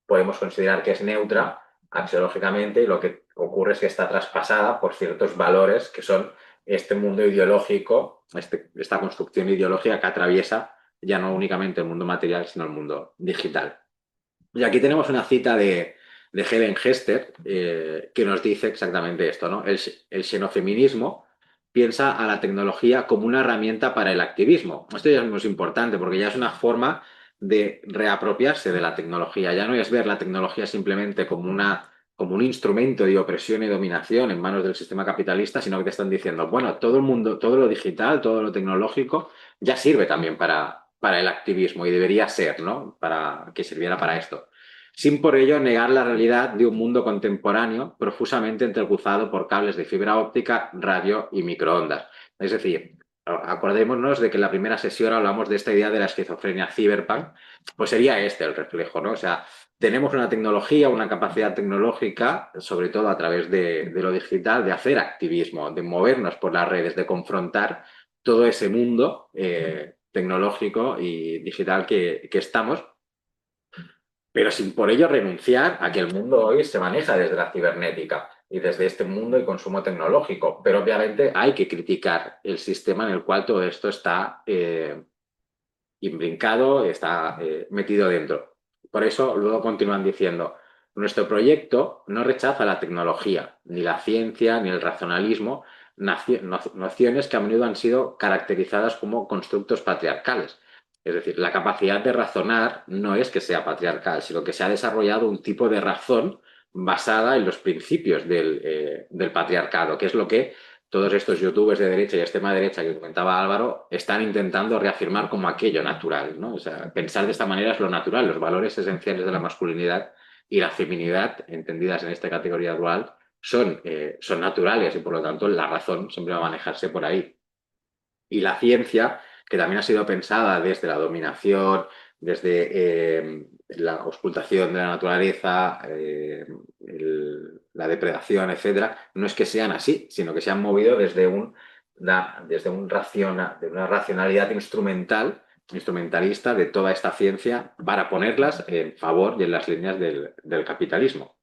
S2: podemos considerar que es neutra axiológicamente y lo que ocurre es que está traspasada por ciertos valores que son este mundo ideológico, esta construcción ideológica que atraviesa ya no únicamente el mundo material, sino el mundo digital. Y aquí tenemos una cita de Helen Hester que nos dice exactamente esto, ¿no? El xenofeminismo piensa a la tecnología como una herramienta para el activismo. Esto ya es muy importante porque ya es una forma de reapropiarse de la tecnología. Ya no es ver la tecnología simplemente como un instrumento de opresión y dominación en manos del sistema capitalista, sino que te están diciendo, bueno, todo el mundo, todo lo digital, todo lo tecnológico ya sirve también para el activismo y debería ser, ¿no? Para que sirviera para esto. Sin por ello negar la realidad de un mundo contemporáneo profusamente entrecruzado por cables de fibra óptica, radio y microondas. Es decir, acordémonos de que en la primera sesión hablamos de esta idea de la esquizofrenia cyberpunk, pues sería este el reflejo, ¿no? O sea, tenemos una tecnología, una capacidad tecnológica, sobre todo a través de lo digital, de hacer activismo, de movernos por las redes, de confrontar todo ese mundo tecnológico y digital que estamos, pero sin por ello renunciar a que el mundo hoy se maneja desde la cibernética y desde este mundo y consumo tecnológico. Pero obviamente hay que criticar el sistema en el cual todo esto está imbrincado, está metido dentro. Por eso luego continúan diciendo, nuestro proyecto no rechaza la tecnología, ni la ciencia, ni el racionalismo, nociones que a menudo han sido caracterizadas como constructos patriarcales. Es decir, la capacidad de razonar no es que sea patriarcal, sino que se ha desarrollado un tipo de razón basada en los principios del patriarcado, que es lo que todos estos youtubers de derecha y extrema derecha que comentaba Álvaro están intentando reafirmar como aquello natural, ¿no? O sea, pensar de esta manera es lo natural, los valores esenciales de la masculinidad y la feminidad, entendidas en esta categoría dual, son naturales y por lo tanto la razón siempre va a manejarse por ahí. Y la ciencia, que también ha sido pensada desde la dominación, desde la auscultación de la naturaleza, la depredación, etcétera, no es que sean así, sino que se han movido de una racionalidad instrumentalista de toda esta ciencia para ponerlas en favor y en las líneas del capitalismo.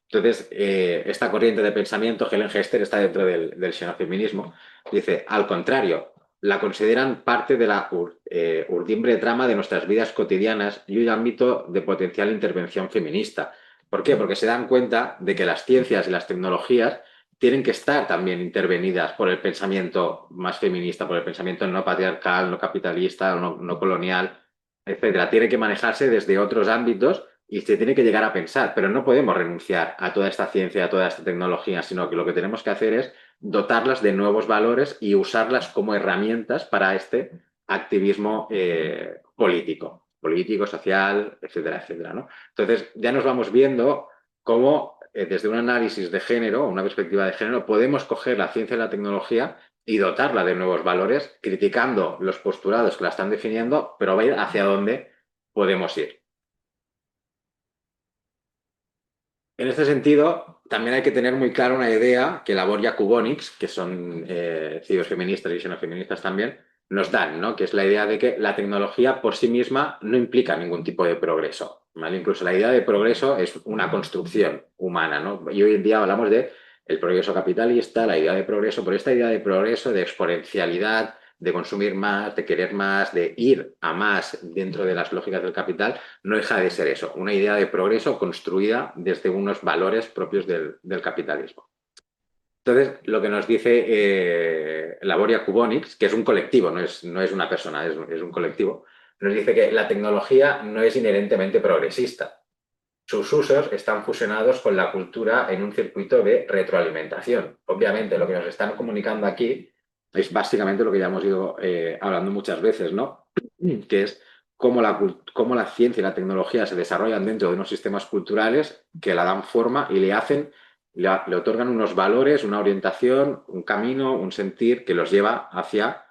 S2: Entonces, esta corriente de pensamiento, Helen Hester, está dentro del xenofeminismo. Dice, al contrario, la consideran parte de la urdimbre trama de nuestras vidas cotidianas y un ámbito de potencial intervención feminista. ¿Por qué? Porque se dan cuenta de que las ciencias y las tecnologías tienen que estar también intervenidas por el pensamiento más feminista, por el pensamiento no patriarcal, no capitalista, no colonial, etcétera. Tiene que manejarse desde otros ámbitos y se tiene que llegar a pensar, pero no podemos renunciar a toda esta ciencia, a toda esta tecnología, sino que lo que tenemos que hacer es dotarlas de nuevos valores y usarlas como herramientas para este activismo político, social, etcétera, etcétera, ¿no? Entonces, ya nos vamos viendo cómo desde un análisis de género, una perspectiva de género, podemos coger la ciencia y la tecnología y dotarla de nuevos valores, criticando los postulados que la están definiendo, pero ver hacia dónde podemos ir. En este sentido, también hay que tener muy clara una idea que la Borja Kubonix, que son ciberfeministas y xenofeministas también, nos dan, ¿no? Que es la idea de que la tecnología por sí misma no implica ningún tipo de progreso, ¿vale? Incluso la idea de progreso es una construcción humana, ¿no? Y hoy en día hablamos de el progreso capitalista, la idea de progreso, pero esta idea de progreso, de exponencialidad, de consumir más, de querer más, de ir a más dentro de las lógicas del capital, no deja de ser eso, una idea de progreso construida desde unos valores propios del capitalismo. Entonces, lo que nos dice Laboria Kubonix, que es un colectivo, no es una persona, es un colectivo, nos dice que la tecnología no es inherentemente progresista. sus usos están fusionados con la cultura en un circuito de retroalimentación. Obviamente, lo que nos están comunicando aquí es básicamente lo que ya hemos ido hablando muchas veces, ¿no? Que es cómo la ciencia y la tecnología se desarrollan dentro de unos sistemas culturales que la dan forma y le otorgan unos valores, una orientación, un camino, un sentir que los lleva hacia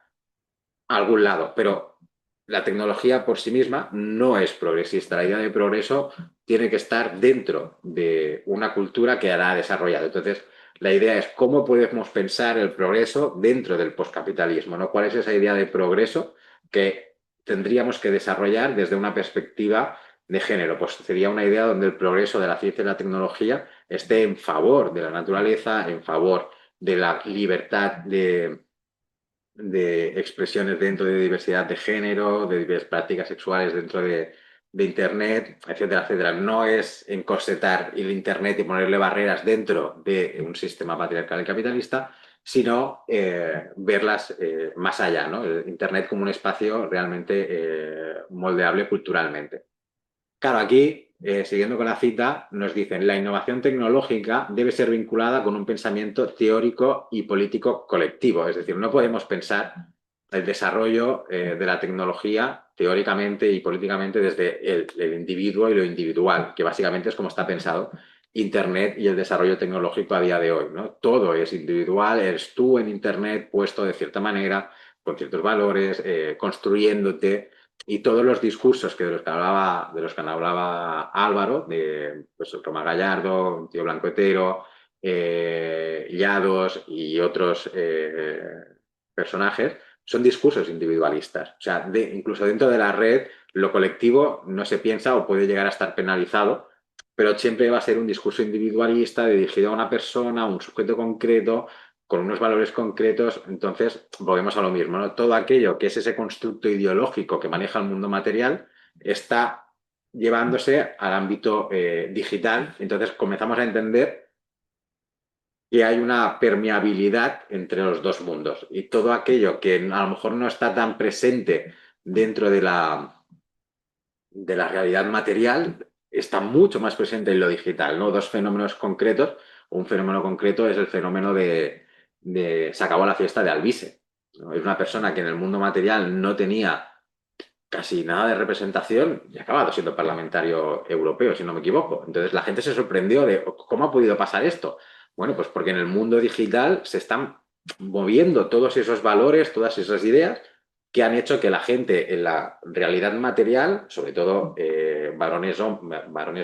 S2: algún lado. Pero la tecnología por sí misma no es progresista. La idea de progreso tiene que estar dentro de una cultura que la ha desarrollado. Entonces, la idea es cómo podemos pensar el progreso dentro del poscapitalismo, ¿no? ¿Cuál es esa idea de progreso que tendríamos que desarrollar desde una perspectiva de género? Pues sería una idea donde el progreso de la ciencia y la tecnología esté en favor de la naturaleza, en favor de la libertad de expresiones dentro de diversidad de género, de diversas prácticas sexuales dentro de Internet, etcétera, etcétera. No es encorsetar el Internet y ponerle barreras dentro de un sistema patriarcal y capitalista, sino verlas más allá, ¿no? El Internet como un espacio realmente moldeable culturalmente. Claro, aquí, siguiendo con la cita, nos dicen, la innovación tecnológica debe ser vinculada con un pensamiento teórico y político colectivo. Es decir, no podemos pensar el desarrollo de la tecnología teóricamente y políticamente desde el individuo y lo individual, que básicamente es como está pensado Internet y el desarrollo tecnológico a día de hoy, ¿no? Todo es individual, eres tú en Internet puesto de cierta manera, con ciertos valores, construyéndote y todos los discursos de los que hablaba Álvaro, de pues, Tomás Gallardo, Tío Blanco Hetero, Llados y otros personajes, son discursos individualistas. O sea, incluso dentro de la red, lo colectivo no se piensa o puede llegar a estar penalizado, pero siempre va a ser un discurso individualista dirigido a una persona, a un sujeto concreto, con unos valores concretos. Entonces, volvemos a lo mismo, ¿no? Todo aquello que es ese constructo ideológico que maneja el mundo material está llevándose al ámbito digital. Entonces, comenzamos a entender que hay una permeabilidad entre los dos mundos y todo aquello que a lo mejor no está tan presente dentro de la realidad material está mucho más presente en lo digital, ¿no? Dos fenómenos concretos. Un fenómeno concreto es el fenómeno de se acabó la fiesta de Alvise, ¿no? Es una persona que en el mundo material no tenía casi nada de representación y ha acabado siendo parlamentario europeo, si no me equivoco. Entonces la gente se sorprendió de cómo ha podido pasar esto. Bueno, pues porque en el mundo digital se están moviendo todos esos valores, todas esas ideas que han hecho que la gente en la realidad material, sobre todo varones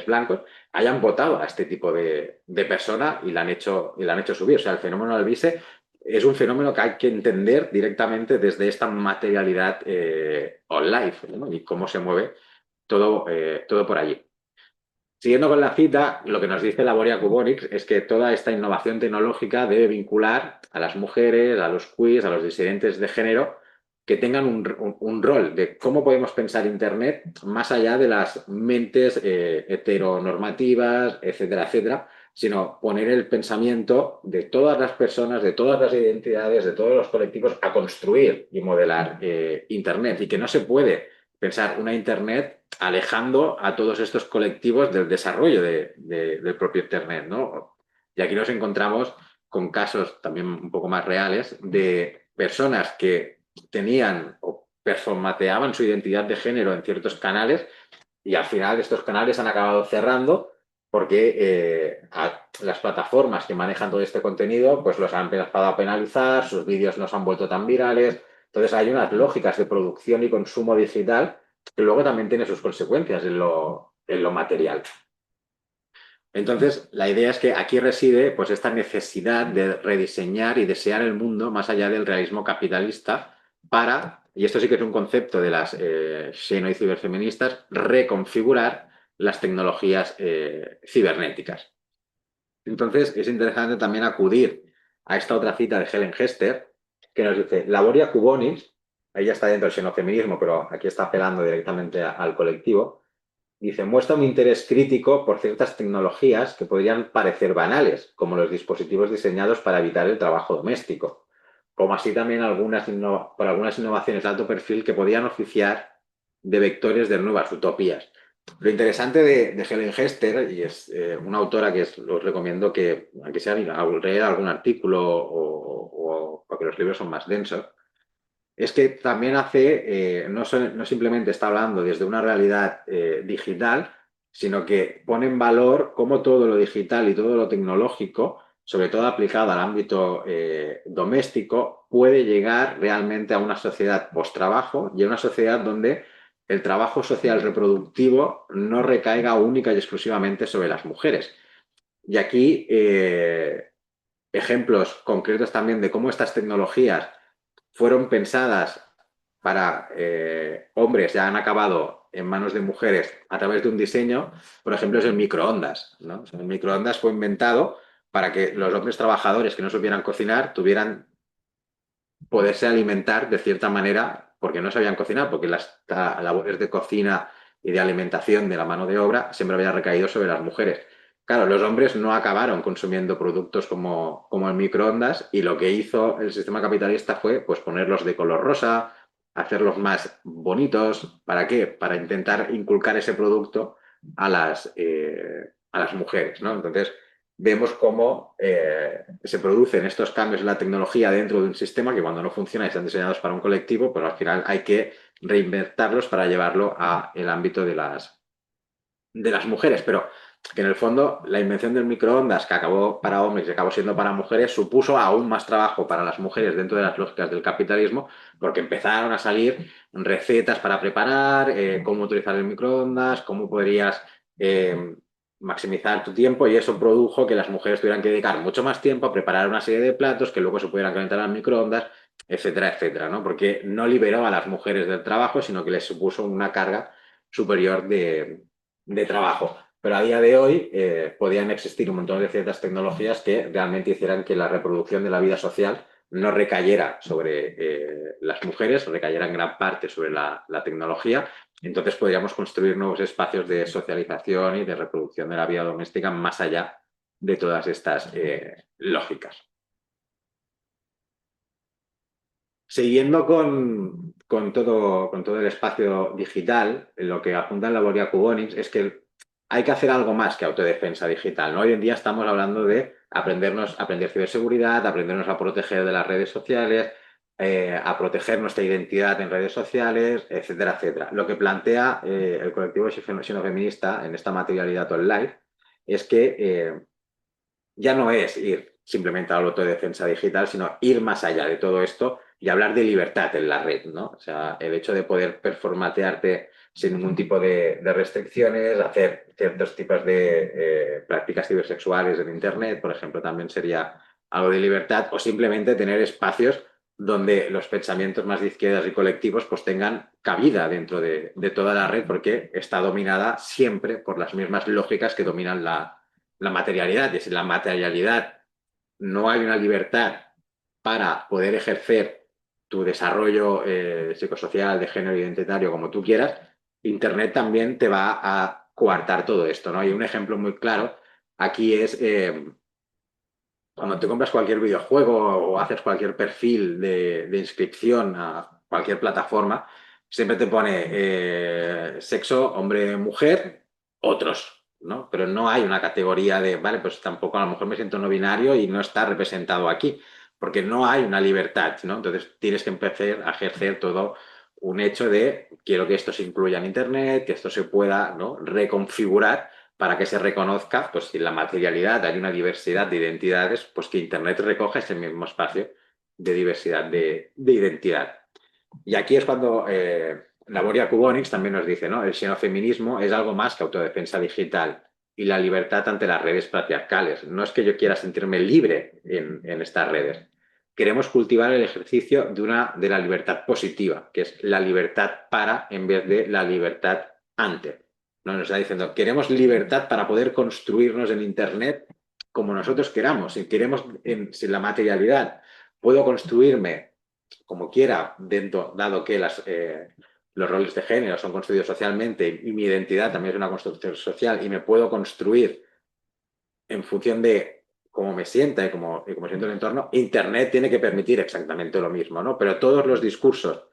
S2: blancos, hayan votado a este tipo de persona y la han hecho subir. O sea, el fenómeno Alvise es un fenómeno que hay que entender directamente desde esta materialidad online, ¿no? Y cómo se mueve todo por allí. Siguiendo con la cita, lo que nos dice Laboria Cubonix es que toda esta innovación tecnológica debe vincular a las mujeres, a los queers, a los disidentes de género, que tengan un rol de cómo podemos pensar Internet más allá de las mentes heteronormativas, etcétera, etcétera, sino poner el pensamiento de todas las personas, de todas las identidades, de todos los colectivos a construir y modelar Internet y que no se puede pensar una Internet alejando a todos estos colectivos del desarrollo del propio Internet, ¿no? Y aquí nos encontramos con casos también un poco más reales de personas que tenían o performateaban su identidad de género en ciertos canales y al final estos canales han acabado cerrando porque las plataformas que manejan todo este contenido pues los han empezado a penalizar, sus vídeos no se han vuelto tan virales. Entonces hay unas lógicas de producción y consumo digital que luego también tiene sus consecuencias en lo material. Entonces, la idea es que aquí reside pues, esta necesidad de rediseñar y desear el mundo más allá del realismo capitalista para, y esto sí que es un concepto de las xeno y ciberfeministas, reconfigurar las tecnologías cibernéticas. Entonces, es interesante también acudir a esta otra cita de Helen Hester, que nos dice, Laboria Cubonis, ahí ya está dentro del xenofeminismo, pero aquí está apelando directamente al colectivo, dice, muestra un interés crítico por ciertas tecnologías que podrían parecer banales, como los dispositivos diseñados para evitar el trabajo doméstico, como así también por algunas innovaciones de alto perfil que podían oficiar de vectores de nuevas utopías. Lo interesante de Helen Hester, y es una autora que os recomiendo que, aunque sea leer algún artículo porque los libros son más densos, es que también hace, no simplemente está hablando desde una realidad digital, sino que pone en valor cómo todo lo digital y todo lo tecnológico, sobre todo aplicado al ámbito doméstico, puede llegar realmente a una sociedad post-trabajo y a una sociedad donde el trabajo social reproductivo no recaiga única y exclusivamente sobre las mujeres. Y aquí ejemplos concretos también de cómo estas tecnologías fueron pensadas para hombres, ya han acabado en manos de mujeres a través de un diseño, por ejemplo, es el microondas, ¿no? O sea, el microondas fue inventado para que los hombres trabajadores que no supieran cocinar tuvieran poderse alimentar de cierta manera, porque no sabían cocinar, porque las labores de cocina y de alimentación de la mano de obra siempre había recaído sobre las mujeres. Claro, los hombres no acabaron consumiendo productos como el microondas y lo que hizo el sistema capitalista fue pues, ponerlos de color rosa, hacerlos más bonitos. ¿Para qué? Para intentar inculcar ese producto a las mujeres, ¿no? Entonces, vemos cómo se producen estos cambios en la tecnología dentro de un sistema que cuando no funciona y están diseñados para un colectivo, pero al final hay que reinventarlos para llevarlo al ámbito de las mujeres. Pero que en el fondo la invención del microondas, que acabó para hombres y acabó siendo para mujeres, supuso aún más trabajo para las mujeres dentro de las lógicas del capitalismo, porque empezaron a salir recetas para preparar, cómo utilizar el microondas, cómo podrías maximizar tu tiempo, y eso produjo que las mujeres tuvieran que dedicar mucho más tiempo a preparar una serie de platos que luego se pudieran calentar al microondas, etcétera, etcétera, ¿no? Porque no liberó a las mujeres del trabajo, sino que les supuso una carga superior de trabajo. Pero a día de hoy podían existir un montón de ciertas tecnologías que realmente hicieran que la reproducción de la vida social no recayera sobre las mujeres, recayera en gran parte sobre la tecnología. Entonces podríamos construir nuevos espacios de socialización y de reproducción de la vida doméstica más allá de todas estas lógicas. Siguiendo con todo el espacio digital, lo que apunta en Laboria Cubonics es que hay que hacer algo más que autodefensa digital, ¿no? Hoy en día estamos hablando de aprender ciberseguridad, aprendernos a proteger de las redes sociales, a proteger nuestra identidad en redes sociales, etcétera, etcétera. Lo que plantea el colectivo Xenofeminista en esta materialidad online es que ya no es ir simplemente a la autodefensa digital, sino ir más allá de todo esto y hablar de libertad en la red, ¿no? O sea, el hecho de poder performatearte sin ningún tipo de restricciones, hacer ciertos tipos de prácticas cibersexuales en Internet, por ejemplo, también sería algo de libertad, o simplemente tener espacios donde los pensamientos más de izquierdas y colectivos pues tengan cabida dentro de toda la red, porque está dominada siempre por las mismas lógicas que dominan la materialidad. Y si la materialidad no hay una libertad para poder ejercer tu desarrollo psicosocial, de género identitario, como tú quieras, Internet también te va a coartar todo esto, ¿no? Y un ejemplo muy claro aquí es cuando te compras cualquier videojuego o haces cualquier perfil de inscripción a cualquier plataforma, siempre te pone sexo, hombre, mujer, otros, ¿no? Pero no hay una categoría de, vale, pues tampoco a lo mejor me siento no binario y no está representado aquí, porque no hay una libertad, ¿no? Entonces tienes que empezar a ejercer todo un hecho de quiero que esto se incluya en Internet, que esto se pueda, ¿no?, reconfigurar para que se reconozca, pues si en la materialidad hay una diversidad de identidades, pues que Internet recoja ese mismo espacio de diversidad de identidad. Y aquí es cuando Laboria Cubonics también nos dice, ¿no? El xenofeminismo es algo más que autodefensa digital y la libertad ante las redes patriarcales. No es que yo quiera sentirme libre en estas redes. Queremos cultivar el ejercicio de la libertad positiva, que es la libertad para en vez de la libertad ante. ¿No? Nos está diciendo, queremos libertad para poder construirnos en Internet como nosotros queramos. Si queremos, si la materialidad puedo construirme como quiera, dado que los roles de género son construidos socialmente y mi identidad también es una construcción social y me puedo construir en función de cómo me sienta y cómo siento el entorno, Internet tiene que permitir exactamente lo mismo, ¿no? Pero todos los discursos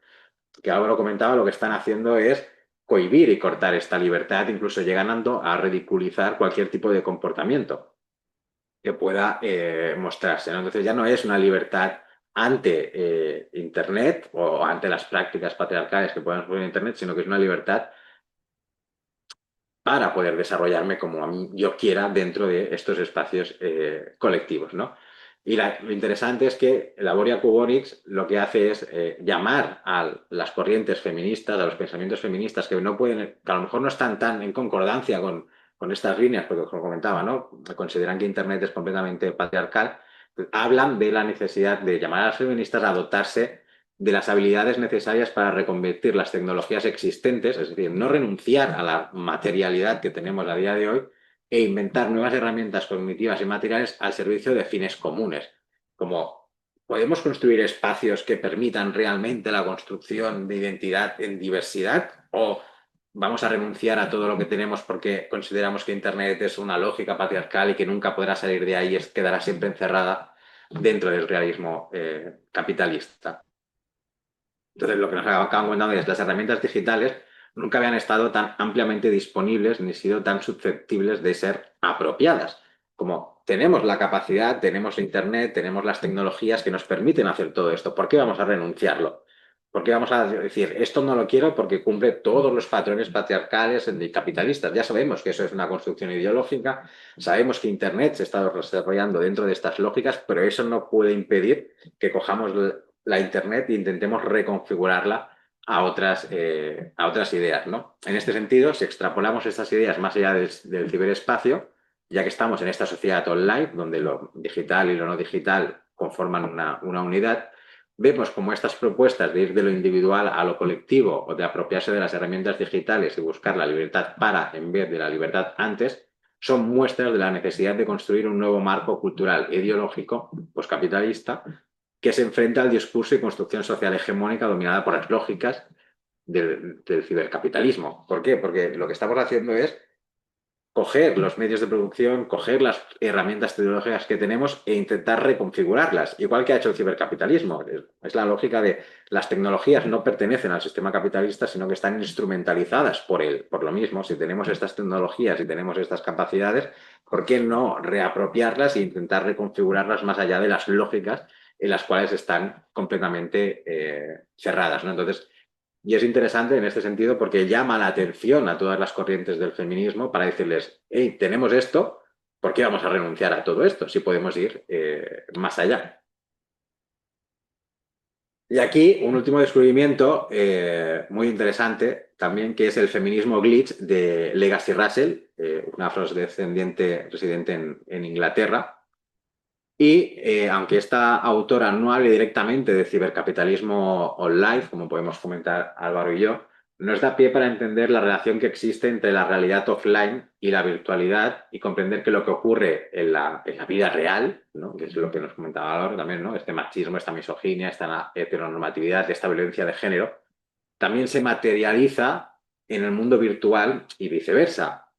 S2: que Álvaro comentaba lo que están haciendo es cohibir y cortar esta libertad, incluso llegando a ridiculizar cualquier tipo de comportamiento que pueda mostrarse, ¿no? Entonces ya no es una libertad ante Internet o ante las prácticas patriarcales que puedan ocurrir en Internet, sino que es una libertad para poder desarrollarme como a mí yo quiera dentro de estos espacios colectivos, ¿no? Y lo interesante es que la Boria Kugonix lo que hace es llamar a las corrientes feministas, a los pensamientos feministas que no pueden, que a lo mejor no están tan en concordancia con estas líneas, porque como comentaba, ¿no? Consideran que Internet es completamente patriarcal, pues hablan de la necesidad de llamar a las feministas a dotarse de las habilidades necesarias para reconvertir las tecnologías existentes, es decir, no renunciar a la materialidad que tenemos a día de hoy e inventar nuevas herramientas cognitivas y materiales al servicio de fines comunes, como podemos construir espacios que permitan realmente la construcción de identidad en diversidad o vamos a renunciar a todo lo que tenemos porque consideramos que Internet es una lógica patriarcal y que nunca podrá salir de ahí y quedará siempre encerrada dentro del realismo capitalista. Entonces, lo que nos acaban contando es que las herramientas digitales nunca habían estado tan ampliamente disponibles ni sido tan susceptibles de ser apropiadas. Como tenemos la capacidad, tenemos Internet, tenemos las tecnologías que nos permiten hacer todo esto, ¿por qué vamos a renunciarlo? ¿Por qué vamos a decir, esto no lo quiero porque cumple todos los patrones patriarcales y capitalistas? Ya sabemos que eso es una construcción ideológica, sabemos que Internet se está desarrollando dentro de estas lógicas, pero eso no puede impedir que cojamos la Internet e intentemos reconfigurarla a otras ideas, ¿no? En este sentido, si extrapolamos estas ideas más allá del ciberespacio, ya que estamos en esta sociedad online, donde lo digital y lo no digital conforman una unidad, vemos como estas propuestas de ir de lo individual a lo colectivo o de apropiarse de las herramientas digitales y buscar la libertad para en vez de la libertad antes, son muestras de la necesidad de construir un nuevo marco cultural e ideológico poscapitalista que se enfrenta al discurso y construcción social hegemónica dominada por las lógicas del cibercapitalismo. ¿Por qué? Porque lo que estamos haciendo es coger los medios de producción, coger las herramientas tecnológicas que tenemos e intentar reconfigurarlas, igual que ha hecho el cibercapitalismo. Es la lógica de las tecnologías no pertenecen al sistema capitalista, sino que están instrumentalizadas por él. Por lo mismo, si tenemos estas tecnologías y tenemos estas capacidades, ¿por qué no reapropiarlas e intentar reconfigurarlas más allá de las lógicas en las cuales están completamente cerradas, ¿no? Entonces, y es interesante en este sentido porque llama la atención a todas las corrientes del feminismo para decirles, hey, tenemos esto, ¿por qué vamos a renunciar a todo esto si podemos ir más allá? Y aquí un último descubrimiento muy interesante también, que es el feminismo glitch de Legacy Russell, una afrodescendiente residente en Inglaterra. Y aunque esta autora no hable directamente de cibercapitalismo online, como podemos comentar Álvaro y yo, nos da pie para entender la relación que existe entre la realidad offline y la virtualidad y comprender que lo que ocurre en la vida real, ¿no? Que es lo que nos comentaba Álvaro también, ¿no? Este machismo, esta misoginia, esta heteronormatividad, esta violencia de género, también se materializa en el mundo virtual y viceversa.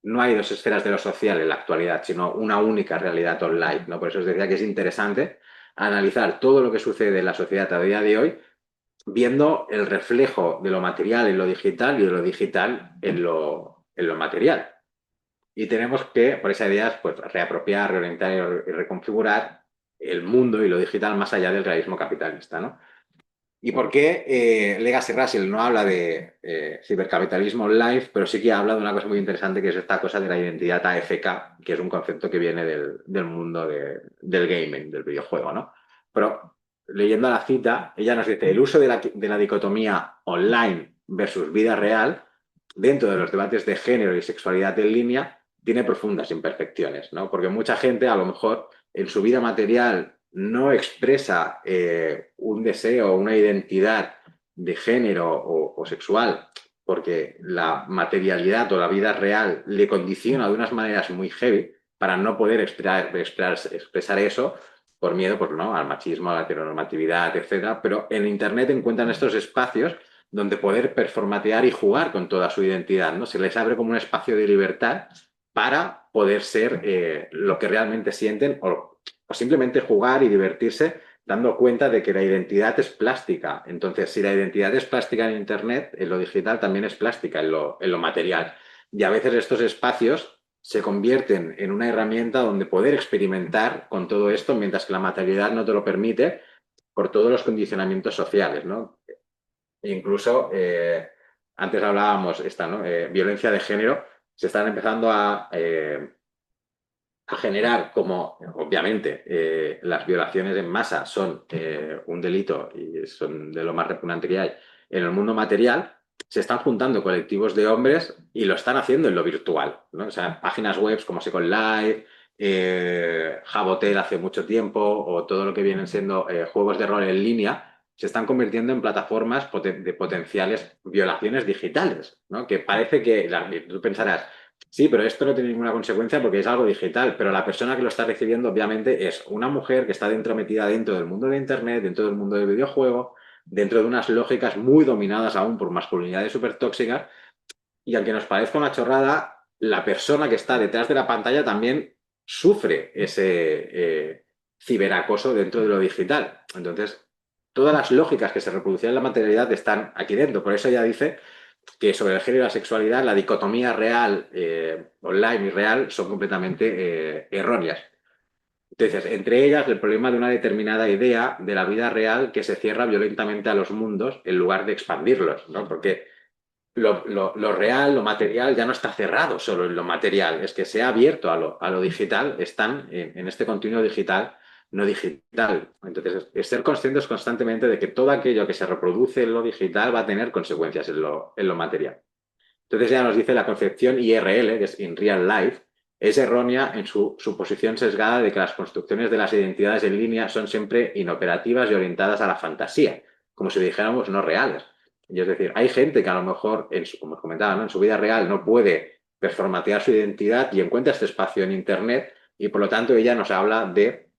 S2: No hay dos esferas de lo social en la actualidad, sino una única realidad online, ¿no? Por eso os decía que es interesante analizar todo lo que sucede en la sociedad a día de hoy, viendo el reflejo de lo material en lo digital y de lo digital en lo material. Y tenemos que, por esa idea, pues, reapropiar, reorientar y reconfigurar el mundo y lo digital más allá del realismo capitalista, ¿no? ¿Y por qué Legacy Russell no habla de cibercapitalismo online, pero sí que habla de una cosa muy interesante, que es esta cosa de la identidad AFK, que es un concepto que viene del mundo del gaming, del videojuego, ¿no? Pero leyendo la cita, ella nos dice, el uso de la dicotomía online versus vida real dentro de los debates de género y sexualidad en línea tiene profundas imperfecciones, ¿no? Porque mucha gente a lo mejor en su vida material no expresa un deseo o una identidad de género o sexual porque la materialidad o la vida real le condiciona de unas maneras muy heavy para no poder expresar eso por miedo, pues, ¿no? Al machismo, a la heteronormatividad, etcétera. Pero en Internet encuentran estos espacios donde poder performatear y jugar con toda su identidad, ¿no? Se les abre como un espacio de libertad para poder ser lo que realmente sienten o simplemente jugar y divertirse dando cuenta de que la identidad es plástica. Entonces, si la identidad es plástica en Internet, en lo digital también es plástica en lo material. Y a veces estos espacios se convierten en una herramienta donde poder experimentar con todo esto, mientras que la materialidad no te lo permite por todos los condicionamientos sociales, ¿no? Incluso, antes hablábamos esta, ¿no? Violencia de género, se están empezando a generar como, obviamente, las violaciones en masa son un delito y son de lo más repugnante que hay en el mundo material, se están juntando colectivos de hombres y lo están haciendo en lo virtual, ¿no? O sea, páginas web como Second Life, Jabotel hace mucho tiempo, o todo lo que vienen siendo juegos de rol en línea, se están convirtiendo en plataformas de potenciales violaciones digitales, ¿no? Que parece que, tú pensarás, sí, pero esto no tiene ninguna consecuencia porque es algo digital, pero la persona que lo está recibiendo obviamente es una mujer que está metida dentro del mundo de Internet, dentro del mundo del videojuego, dentro de unas lógicas muy dominadas aún por masculinidades súper tóxicas, y aunque nos parezca una chorrada, la persona que está detrás de la pantalla también sufre ese ciberacoso dentro de lo digital. Entonces, todas las lógicas que se reproducían en la materialidad están aquí dentro. Por eso ella dice que sobre el género y la sexualidad, la dicotomía real, online y real, son completamente erróneas. Entonces, entre ellas, el problema de una determinada idea de la vida real que se cierra violentamente a los mundos en lugar de expandirlos, ¿no? Porque lo real, lo material, ya no está cerrado solo en lo material, es que se ha abierto a lo digital, están en este continuo digital, no digital. Entonces, es ser conscientes constantemente de que todo aquello que se reproduce en lo digital va a tener consecuencias en lo material. Entonces ya nos dice la concepción IRL, que es in real life, es errónea en su suposición sesgada de que las construcciones de las identidades en línea son siempre inoperativas y orientadas a la fantasía, como si dijéramos no reales. Y es decir, hay gente que a lo mejor, como os comentaba, ¿no? En su vida real no puede performatear su identidad y encuentra este espacio en Internet, y por lo tanto ella nos habla de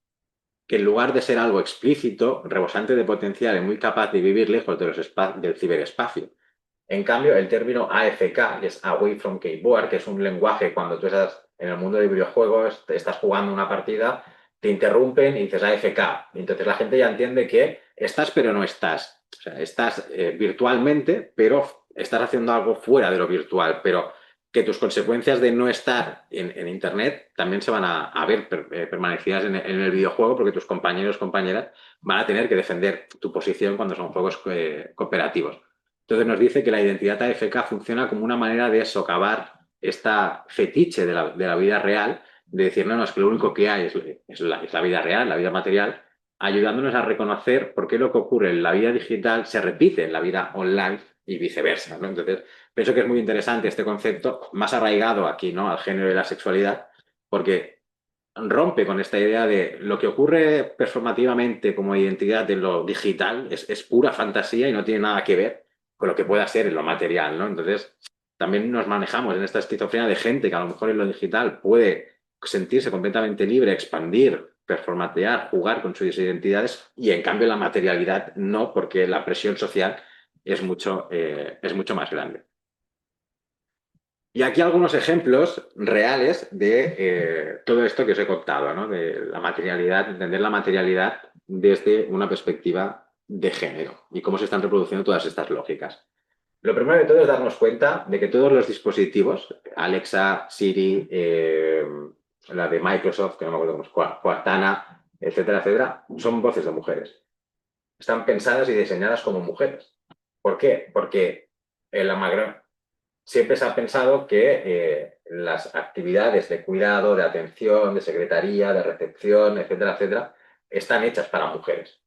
S2: que en lugar de ser algo explícito, rebosante de potencial y muy capaz de vivir lejos del ciberespacio, en cambio, el término AFK, que es Away from Keyboard, que es un lenguaje cuando tú estás en el mundo de videojuegos, estás jugando una partida, te interrumpen y dices AFK. Y entonces la gente ya entiende que estás pero no estás. O sea, estás virtualmente, pero estás haciendo algo fuera de lo virtual. Pero que tus consecuencias de no estar en Internet también se van a ver permanecidas en el videojuego, porque tus compañeros o compañeras van a tener que defender tu posición cuando son juegos cooperativos. Entonces nos dice que la identidad AFK funciona como una manera de socavar esta fetiche de la vida real, de decir, no, no, es que lo único que hay es la vida real, la vida material, ayudándonos a reconocer por qué lo que ocurre en la vida digital se repite en la vida online y viceversa, ¿no? Entonces, pienso que es muy interesante este concepto, más arraigado aquí, ¿no? Al género y la sexualidad, porque rompe con esta idea de lo que ocurre performativamente como identidad de lo digital es pura fantasía y no tiene nada que ver con lo que pueda ser en lo material, ¿no? Entonces, también nos manejamos en esta esquizofrenia de gente que a lo mejor en lo digital puede sentirse completamente libre, expandir, performatear, jugar con sus identidades, y en cambio la materialidad no, porque la presión social es mucho más grande. Y aquí algunos ejemplos reales de todo esto que os he contado, ¿no? De la materialidad, entender la materialidad desde una perspectiva de género y cómo se están reproduciendo todas estas lógicas. Lo primero de todo es darnos cuenta de que todos los dispositivos, Alexa, Siri, la de Microsoft, que no me acuerdo cómo es, Cortana, etcétera, etcétera, son voces de mujeres. Están pensadas y diseñadas como mujeres. ¿Por qué? Porque en la siempre se ha pensado que las actividades de cuidado, de atención, de secretaría, de recepción, etcétera, etcétera, están hechas para mujeres.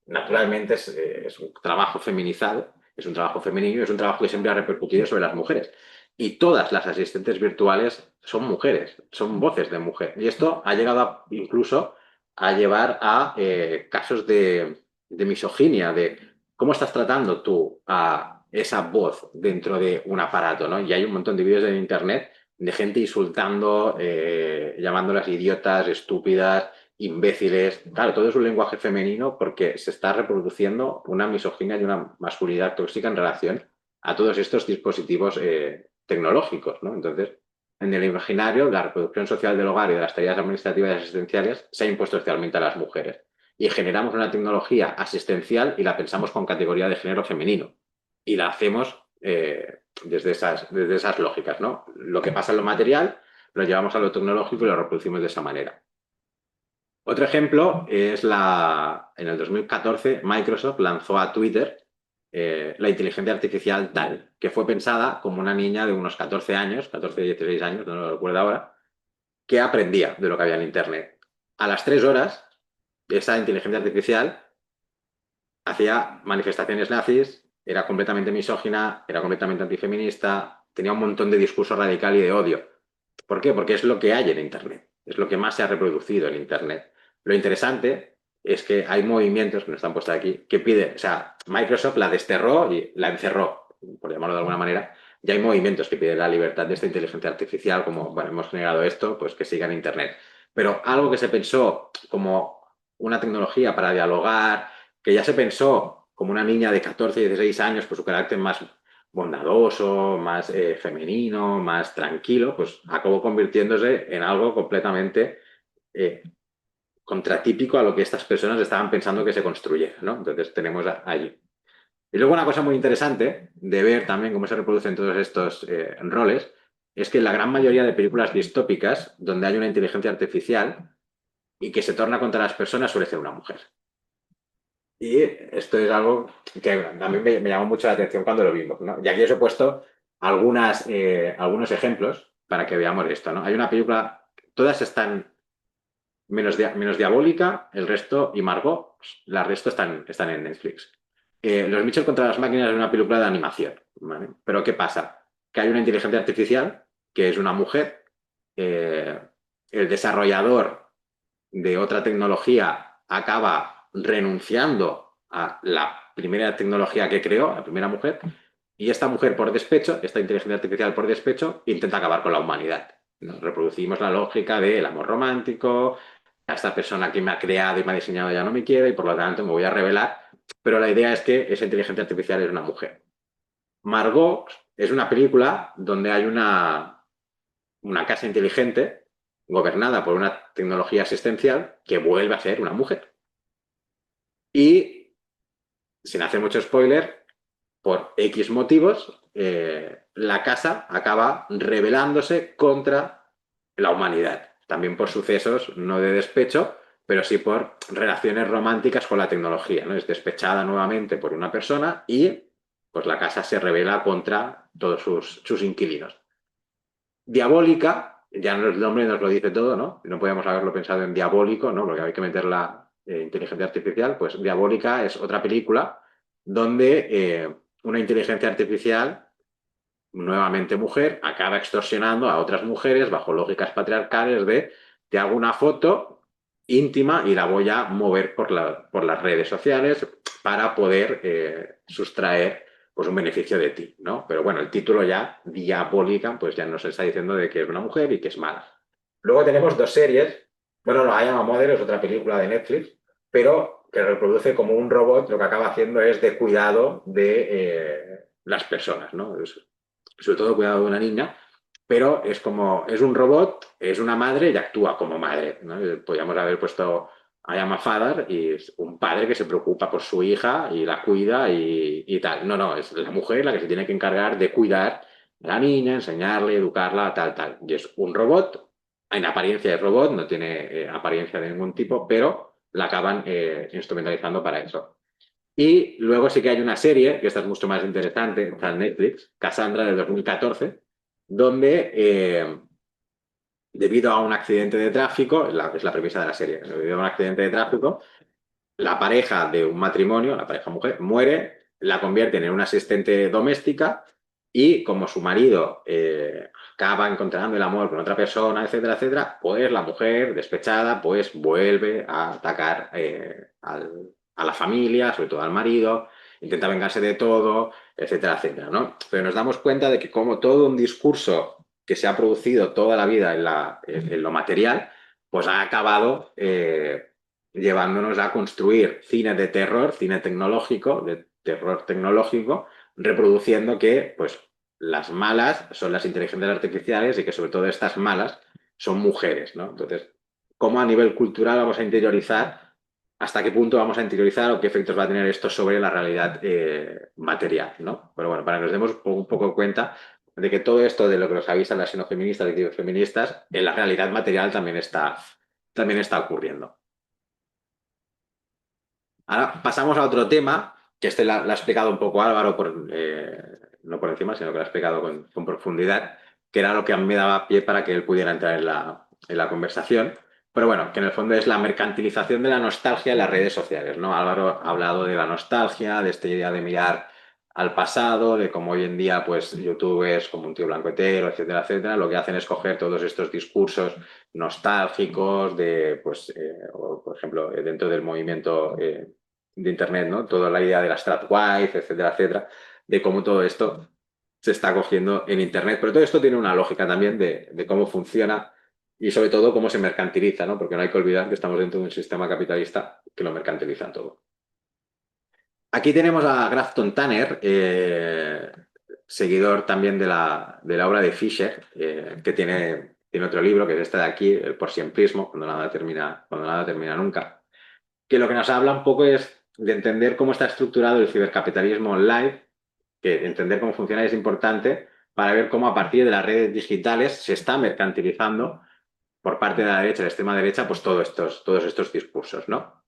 S2: Naturalmente es un trabajo feminizado, es un trabajo femenino, es un trabajo que siempre ha repercutido sobre las mujeres. Y todas las asistentes virtuales son mujeres, son voces de mujer. Y esto ha llegado incluso a llevar a casos de misoginia, de cómo estás tratando tú a esa voz dentro de un aparato, ¿no? Y hay un montón de vídeos en internet de gente insultando, llamándolas idiotas, estúpidas, imbéciles. Claro, todo es un lenguaje femenino porque se está reproduciendo una misoginia y una masculinidad tóxica en relación a todos estos dispositivos tecnológicos, ¿no? Entonces, en el imaginario, la reproducción social del hogar y de las tareas administrativas y asistenciales se ha impuesto especialmente a las mujeres. y generamos una tecnología asistencial y la pensamos con categoría de género femenino. Y la hacemos desde esas lógicas, ¿no? Lo que pasa en lo material lo llevamos a lo tecnológico y lo reproducimos de esa manera. Otro ejemplo es en el 2014 Microsoft lanzó a Twitter la inteligencia artificial TAL, que fue pensada como una niña de unos 14 años, 14, 16 años, no lo recuerdo ahora, que aprendía de lo que había en Internet. A las 3 horas, esa inteligencia artificial hacía manifestaciones nazis, era completamente misógina, era completamente antifeminista, tenía un montón de discurso radical y de odio. ¿Por qué? Porque es lo que hay en Internet, es lo que más se ha reproducido en Internet. Lo interesante es que hay movimientos, que no están puestos aquí, que piden, o sea, Microsoft la desterró y la encerró, por llamarlo de alguna manera, y hay movimientos que piden la libertad de esta inteligencia artificial, como, bueno, hemos generado esto, pues que siga en Internet. Pero algo que se pensó como una tecnología para dialogar, que ya se pensó como una niña de 14 y 16 años, por su carácter más bondadoso, más femenino, más tranquilo, pues acabó convirtiéndose en algo completamente eh, contratípico a lo que estas personas estaban pensando que se construyera, ¿no? Entonces tenemos allí. Y luego una cosa muy interesante de ver también cómo se reproducen todos estos roles es que la gran mayoría de películas distópicas donde hay una inteligencia artificial y que se torna contra las personas suele ser una mujer. Y esto es algo que a mí me llamó mucho la atención cuando lo vimos, ¿no? Y aquí os he puesto algunos ejemplos para que veamos esto, ¿no? Hay una película, todas están menos Diabólica, el resto y Margot, las resto están en Netflix. Los Mitchell contra las máquinas es una película de animación, ¿vale? Pero ¿qué pasa? Que hay una inteligencia artificial que es una mujer, eh, el desarrollador de otra tecnología acaba renunciando a la primera tecnología que creó, la primera mujer, y esta mujer por despecho, esta inteligencia artificial por despecho, intenta acabar con la humanidad. Nos reproducimos la lógica del amor romántico, a esta persona que me ha creado y me ha diseñado ya no me quiere y por lo tanto me voy a revelar, pero la idea es que esa inteligencia artificial es una mujer. Margot es una película donde hay una casa inteligente gobernada por una tecnología asistencial que vuelve a ser una mujer. Y, sin hacer mucho spoiler, por X motivos, la casa acaba rebelándose contra la humanidad. También por sucesos no de despecho, pero sí por relaciones románticas con la tecnología, ¿no? Es despechada nuevamente por una persona y pues la casa se revela contra todos sus inquilinos. Diabólica, ya el nombre nos lo dice todo, ¿no? No podíamos haberlo pensado en diabólico, ¿no? Porque hay que meter la inteligencia artificial. Pues Diabólica es otra película donde una inteligencia artificial, nuevamente mujer, acaba extorsionando a otras mujeres bajo lógicas patriarcales de te hago una foto íntima y la voy a mover por las redes sociales para poder sustraer pues un beneficio de ti, ¿no? Pero bueno, el título ya, Diabólica, pues ya nos está diciendo de que es una mujer y que es mala. Luego tenemos dos series, bueno, no, I Am a Mother es otra película de Netflix, pero que reproduce como un robot, lo que acaba haciendo es de cuidado de las personas, ¿no? Sobre todo cuidado de una niña, pero es como, es un robot, es una madre y actúa como madre, ¿no? Podríamos haber puesto I Am a Father y es un padre que se preocupa por su hija y la cuida y tal. No, no, es la mujer la que se tiene que encargar de cuidar a la niña, enseñarle, educarla, tal, tal. Y es un robot, en apariencia de robot, no tiene apariencia de ningún tipo, pero la acaban instrumentalizando para eso. Y luego sí que hay una serie, que esta es mucho más interesante, está en Netflix, Cassandra del 2014, donde debido a un accidente de tráfico, es la premisa de la serie, debido a un accidente de tráfico, la pareja de un matrimonio, la pareja mujer, muere, la convierten en una asistente doméstica y como su marido acaba encontrando el amor con otra persona, etcétera, etcétera, pues la mujer despechada pues vuelve a atacar a la familia, sobre todo al marido, intenta vengarse de todo, etcétera, etcétera, ¿no? Pero nos damos cuenta de que como todo un discurso que se ha producido toda la vida en lo material, pues ha acabado llevándonos a construir cine de terror, cine tecnológico, de terror tecnológico, reproduciendo que pues, las malas son las inteligencias artificiales y que sobre todo estas malas son mujeres, ¿no? Entonces, ¿cómo a nivel cultural vamos a interiorizar hasta qué punto vamos a interiorizar o qué efectos va a tener esto sobre la realidad material, ¿no? Pero bueno, para que nos demos un poco cuenta de que todo esto de lo que nos avisan las xenofeministas y feministas, en la realidad material también está ocurriendo. Ahora pasamos a otro tema, que este la ha explicado un poco Álvaro, no por encima, sino que lo ha explicado con profundidad, que era lo que a mí me daba pie para que él pudiera entrar en la conversación. Pero bueno, que en el fondo es la mercantilización de la nostalgia en las redes sociales, ¿no? Álvaro ha hablado de la nostalgia, de esta idea de mirar al pasado, de cómo hoy en día, pues, YouTube es como un tío blanco hetero, etcétera, etcétera. Lo que hacen es coger todos estos discursos nostálgicos de, pues, o, por ejemplo, dentro del movimiento de Internet, ¿no? Toda la idea de la Stratwife, etcétera, etcétera, de cómo todo esto se está cogiendo en Internet. Pero todo esto tiene una lógica también de cómo funciona y sobre todo cómo se mercantiliza, ¿no? Porque no hay que olvidar que estamos dentro de un sistema capitalista que lo mercantiliza todo. Aquí tenemos a Grafton Tanner, seguidor también de la obra de Fisher, que tiene otro libro, que es este de aquí, El porsiemprismo, cuando nada termina nunca, que lo que nos habla un poco es de entender cómo está estructurado el cibercapitalismo online, que entender cómo funciona es importante para ver cómo a partir de las redes digitales se está mercantilizando por parte de la derecha, de la extrema derecha, pues todos estos discursos, ¿no?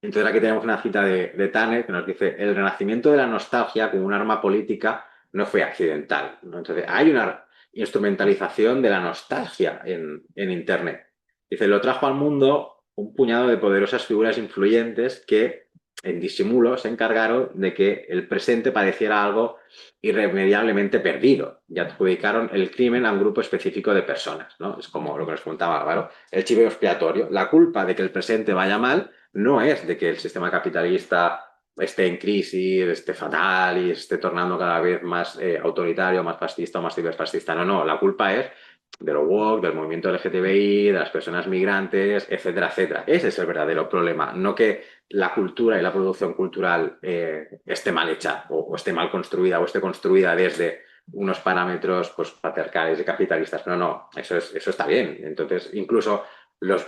S2: Entonces aquí tenemos una cita de Tanner que nos dice, el renacimiento de la nostalgia como un arma política no fue accidental, ¿no? Entonces hay una instrumentalización de la nostalgia en Internet. Dice, lo trajo al mundo un puñado de poderosas figuras influyentes que, en disimulo, se encargaron de que el presente pareciera algo irremediablemente perdido y adjudicaron el crimen a un grupo específico de personas, ¿no? Es como lo que nos contaba Álvaro, el chivo expiatorio. La culpa de que el presente vaya mal no es de que el sistema capitalista esté en crisis, esté fatal y esté tornando cada vez más autoritario, más fascista o más ciberfascista. No, no, la culpa es de lo woke, del movimiento LGTBI, de las personas migrantes, etcétera, etcétera. Ese es el verdadero problema, no que la cultura y la producción cultural esté mal hecha o esté mal construida o esté construida desde unos parámetros pues, patriarcales y capitalistas. No, no, eso está bien. Entonces, incluso los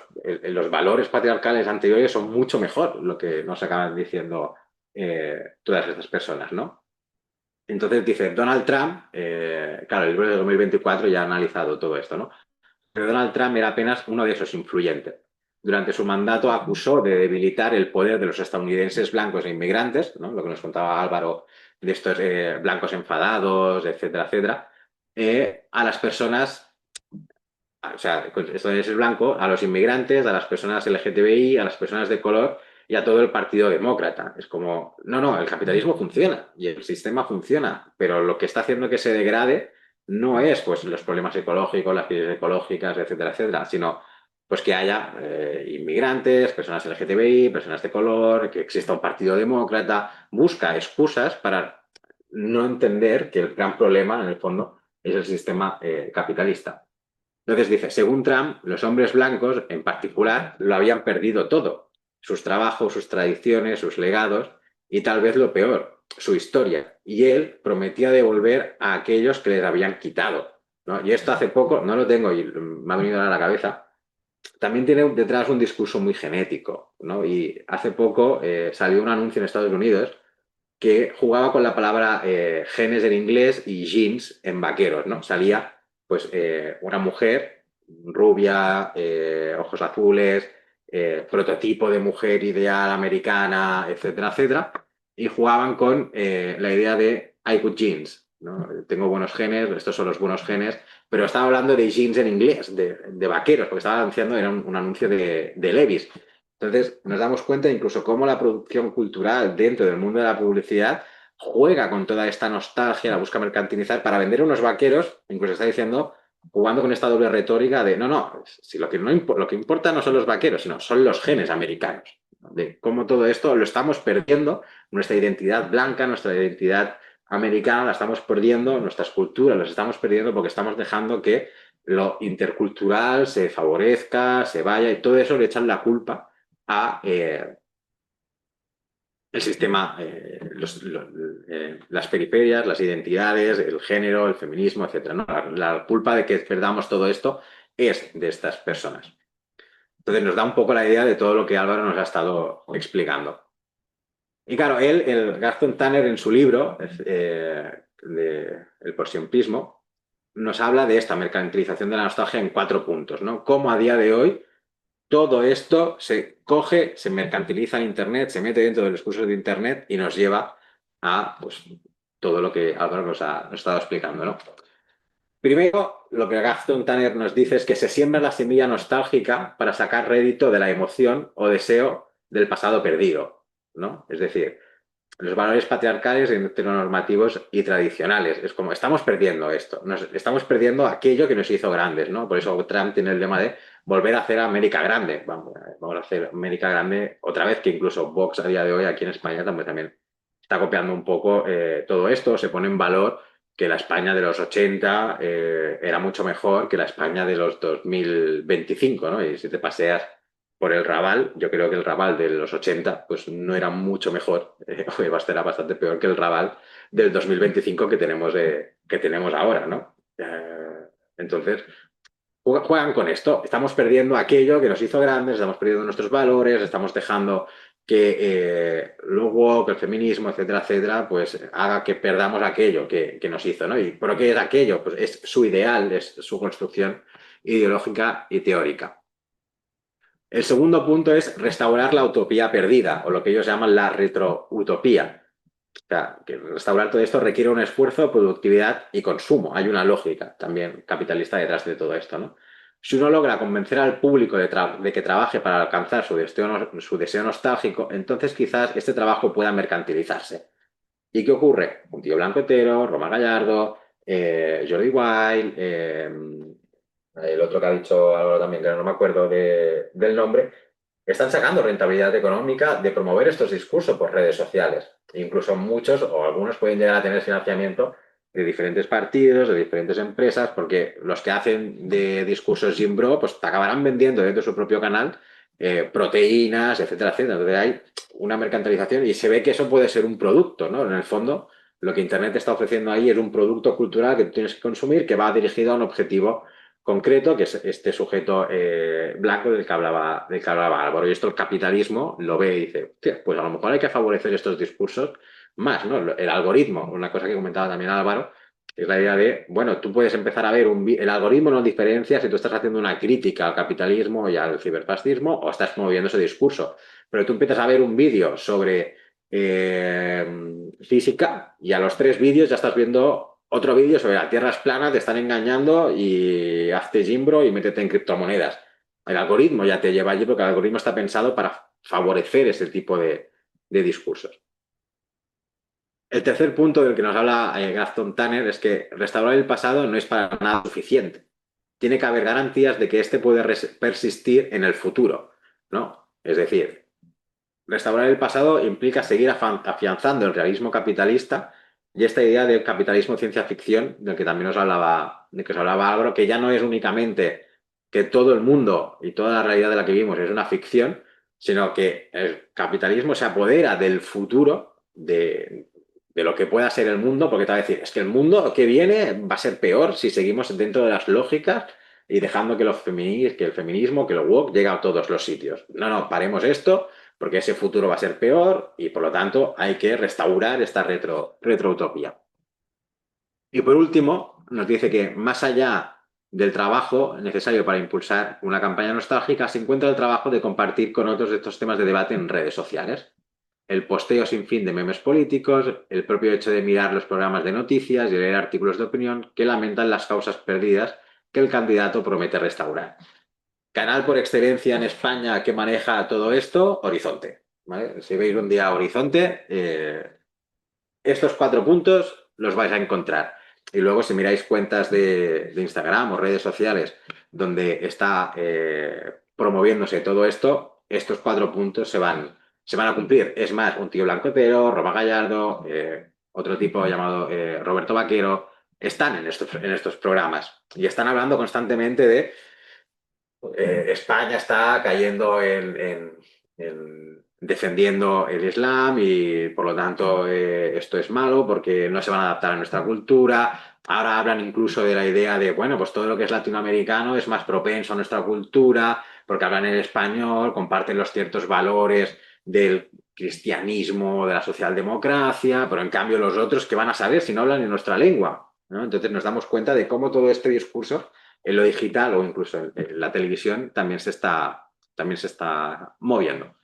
S2: valores patriarcales anteriores son mucho mejor lo que nos acaban diciendo todas estas personas, ¿no? Entonces dice, Donald Trump, claro, el libro de 2024 ya ha analizado todo esto, ¿no? Pero Donald Trump era apenas uno de esos influyentes. Durante su mandato acusó de debilitar el poder de los estadounidenses blancos e inmigrantes, ¿no? Lo que nos contaba Álvaro de estos blancos enfadados, etcétera, etcétera, a las personas, o sea, estadounidenses blancos, a los inmigrantes, a las personas LGTBI, a las personas de color y a todo el Partido Demócrata. Es como, no, no, el capitalismo funciona y el sistema funciona, pero lo que está haciendo que se degrade no es pues los problemas ecológicos, las crisis ecológicas, etcétera, etcétera, sino pues que haya inmigrantes, personas LGTBI, personas de color, que exista un partido demócrata, busca excusas para no entender que el gran problema, en el fondo, es el sistema capitalista. Entonces dice, según Trump, los hombres blancos en particular lo habían perdido todo, sus trabajos, sus tradiciones, sus legados y tal vez lo peor, su historia. Y él prometía devolver a aquellos que les habían quitado, ¿no? Y esto hace poco, no lo tengo y me ha venido a la cabeza, también tiene detrás un discurso muy genético, ¿no? Y hace poco salió un anuncio en Estados Unidos que jugaba con la palabra genes en inglés y jeans en vaqueros, ¿no? Salía pues una mujer rubia, ojos azules, prototipo de mujer ideal americana, etcétera, etcétera, y jugaban con la idea de I got jeans, ¿no? Tengo buenos genes, estos son los buenos genes, pero estaba hablando de jeans en inglés, de vaqueros, porque estaba anunciando, era un anuncio de Levi's. Entonces, nos damos cuenta incluso cómo la producción cultural dentro del mundo de la publicidad juega con toda esta nostalgia, la busca mercantilizar para vender unos vaqueros, incluso está diciendo, jugando con esta doble retórica de, no, no, si lo que, no lo que importa no son los vaqueros, sino son los genes americanos. ¿No? De cómo todo esto lo estamos perdiendo, nuestra identidad blanca, nuestra identidad americana la estamos perdiendo, nuestras culturas las estamos perdiendo porque estamos dejando que lo intercultural se favorezca, se vaya y todo eso le echan la culpa a el sistema, las periferias, las identidades, el género, el feminismo, etc. ¿No? La culpa de que perdamos todo esto es de estas personas. Entonces nos da un poco la idea de todo lo que Álvaro nos ha estado explicando. Y claro, él, el Gaston Tanner, en su libro, de El porsiempismo, nos habla de esta mercantilización de la nostalgia en 4 puntos, ¿no? Cómo a día de hoy todo esto se coge, se mercantiliza en Internet, se mete dentro de los cursos de Internet y nos lleva a, pues, todo lo que Álvaro nos ha estado explicando, ¿no? Primero, lo que Gaston Tanner nos dice es que se siembra la semilla nostálgica para sacar rédito de la emoción o deseo del pasado perdido, ¿no? Es decir, los valores patriarcales, heteronormativos y tradicionales. Es como, estamos perdiendo esto, estamos perdiendo aquello que nos hizo grandes, ¿no? Por eso Trump tiene el lema de volver a hacer América grande. Vamos a hacer América grande otra vez, que incluso Vox a día de hoy aquí en España también está copiando un poco todo esto, se pone en valor que la España de los 80 era mucho mejor que la España de los 2025, ¿no? Y si te paseas por el Raval, yo creo que el Raval de los 80 pues no era mucho mejor, era bastante peor que el Raval del 2025 que tenemos ahora, ¿no? Entonces, juegan con esto, estamos perdiendo aquello que nos hizo grandes, estamos perdiendo nuestros valores, estamos dejando que lo woke, el feminismo, etcétera, etcétera, pues haga que perdamos aquello que nos hizo, ¿no? ¿Pero qué es aquello? Pues es su ideal, es su construcción ideológica y teórica. El segundo punto es restaurar la utopía perdida, o lo que ellos llaman la retroutopía. O sea, que restaurar todo esto requiere un esfuerzo, productividad y consumo. Hay una lógica también capitalista detrás de todo esto, ¿no? Si uno logra convencer al público de que trabaje para alcanzar su deseo nostálgico, entonces quizás este trabajo pueda mercantilizarse. ¿Y qué ocurre? Un tío blanco hetero, Roma Gallardo, Jordi Wild, el otro que ha dicho algo también, que no me acuerdo del nombre, están sacando rentabilidad económica de promover estos discursos por redes sociales. Incluso muchos o algunos pueden llegar a tener financiamiento de diferentes partidos, de diferentes empresas, porque los que hacen de discursos Jim Bro, pues te acabarán vendiendo dentro de su propio canal proteínas, etcétera, etcétera. Entonces hay una mercantilización y se ve que eso puede ser un producto, ¿no? En el fondo, lo que Internet está ofreciendo ahí es un producto cultural que tú tienes que consumir que va dirigido a un objetivo concreto, que es este sujeto blanco del que hablaba Álvaro. Y esto el capitalismo lo ve y dice, pues a lo mejor hay que favorecer estos discursos más, ¿no? El algoritmo, una cosa que comentaba también Álvaro, es la idea de, bueno, tú puedes empezar a ver el algoritmo no diferencia si tú estás haciendo una crítica al capitalismo y al ciberfascismo o estás promoviendo ese discurso. Pero tú empiezas a ver un vídeo sobre física y a los 3 vídeos ya estás viendo otro vídeo sobre la Tierra es plana, te están engañando y hazte gimbro y métete en criptomonedas. El algoritmo ya te lleva allí porque el algoritmo está pensado para favorecer ese tipo de discursos. El tercer punto del que nos habla Gaston Tanner es que restaurar el pasado no es para nada suficiente. Tiene que haber garantías de que éste puede persistir en el futuro, ¿no? Es decir, restaurar el pasado implica seguir afianzando el realismo capitalista y esta idea del capitalismo ciencia ficción, del que también de que os hablaba Álvaro, que ya no es únicamente que todo el mundo y toda la realidad de la que vivimos es una ficción, sino que el capitalismo se apodera del futuro, de lo que pueda ser el mundo, porque te va a decir, es que el mundo que viene va a ser peor si seguimos dentro de las lógicas y dejando que que el feminismo, que lo woke llegue a todos los sitios. No, no, paremos esto porque ese futuro va a ser peor y por lo tanto hay que restaurar esta retroutopía. Y por último, nos dice que más allá del trabajo necesario para impulsar una campaña nostálgica, se encuentra el trabajo de compartir con otros estos temas de debate en redes sociales. El posteo sin fin de memes políticos, el propio hecho de mirar los programas de noticias y leer artículos de opinión que lamentan las causas perdidas que el candidato promete restaurar. Canal por excelencia en España que maneja todo esto, Horizonte. ¿Vale? Si veis un día Horizonte, estos 4 puntos los vais a encontrar. Y luego si miráis cuentas de Instagram o redes sociales donde está promoviéndose todo esto, estos 4 puntos se van a cumplir. Es más, un tío blanco hetero, Roma Gallardo, otro tipo llamado Roberto Vaquero, están en estos programas y están hablando constantemente de España está cayendo en defendiendo el Islam y por lo tanto esto es malo porque no se van a adaptar a nuestra cultura. Ahora hablan incluso de la idea de, bueno, pues todo lo que es latinoamericano es más propenso a nuestra cultura porque hablan en español, comparten los ciertos valores del cristianismo, de la socialdemocracia, pero en cambio los otros, ¿qué van a saber si no hablan en nuestra lengua? ¿No? Entonces nos damos cuenta de cómo todo este discurso en lo digital o incluso en la televisión también se está moviendo.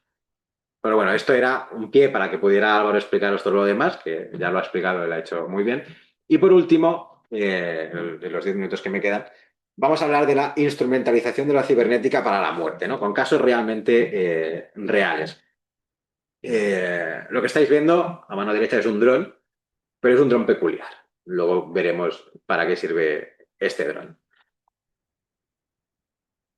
S2: Pero bueno, esto era un pie para que pudiera Álvaro explicaros todo lo demás, que ya lo ha explicado, lo ha hecho muy bien. Y por último, en los 10 minutos que me quedan, vamos a hablar de la instrumentalización de la cibernética para la muerte, ¿no? Con casos realmente reales. Lo que estáis viendo a mano derecha es un dron, pero es un dron peculiar. Luego veremos para qué sirve este dron.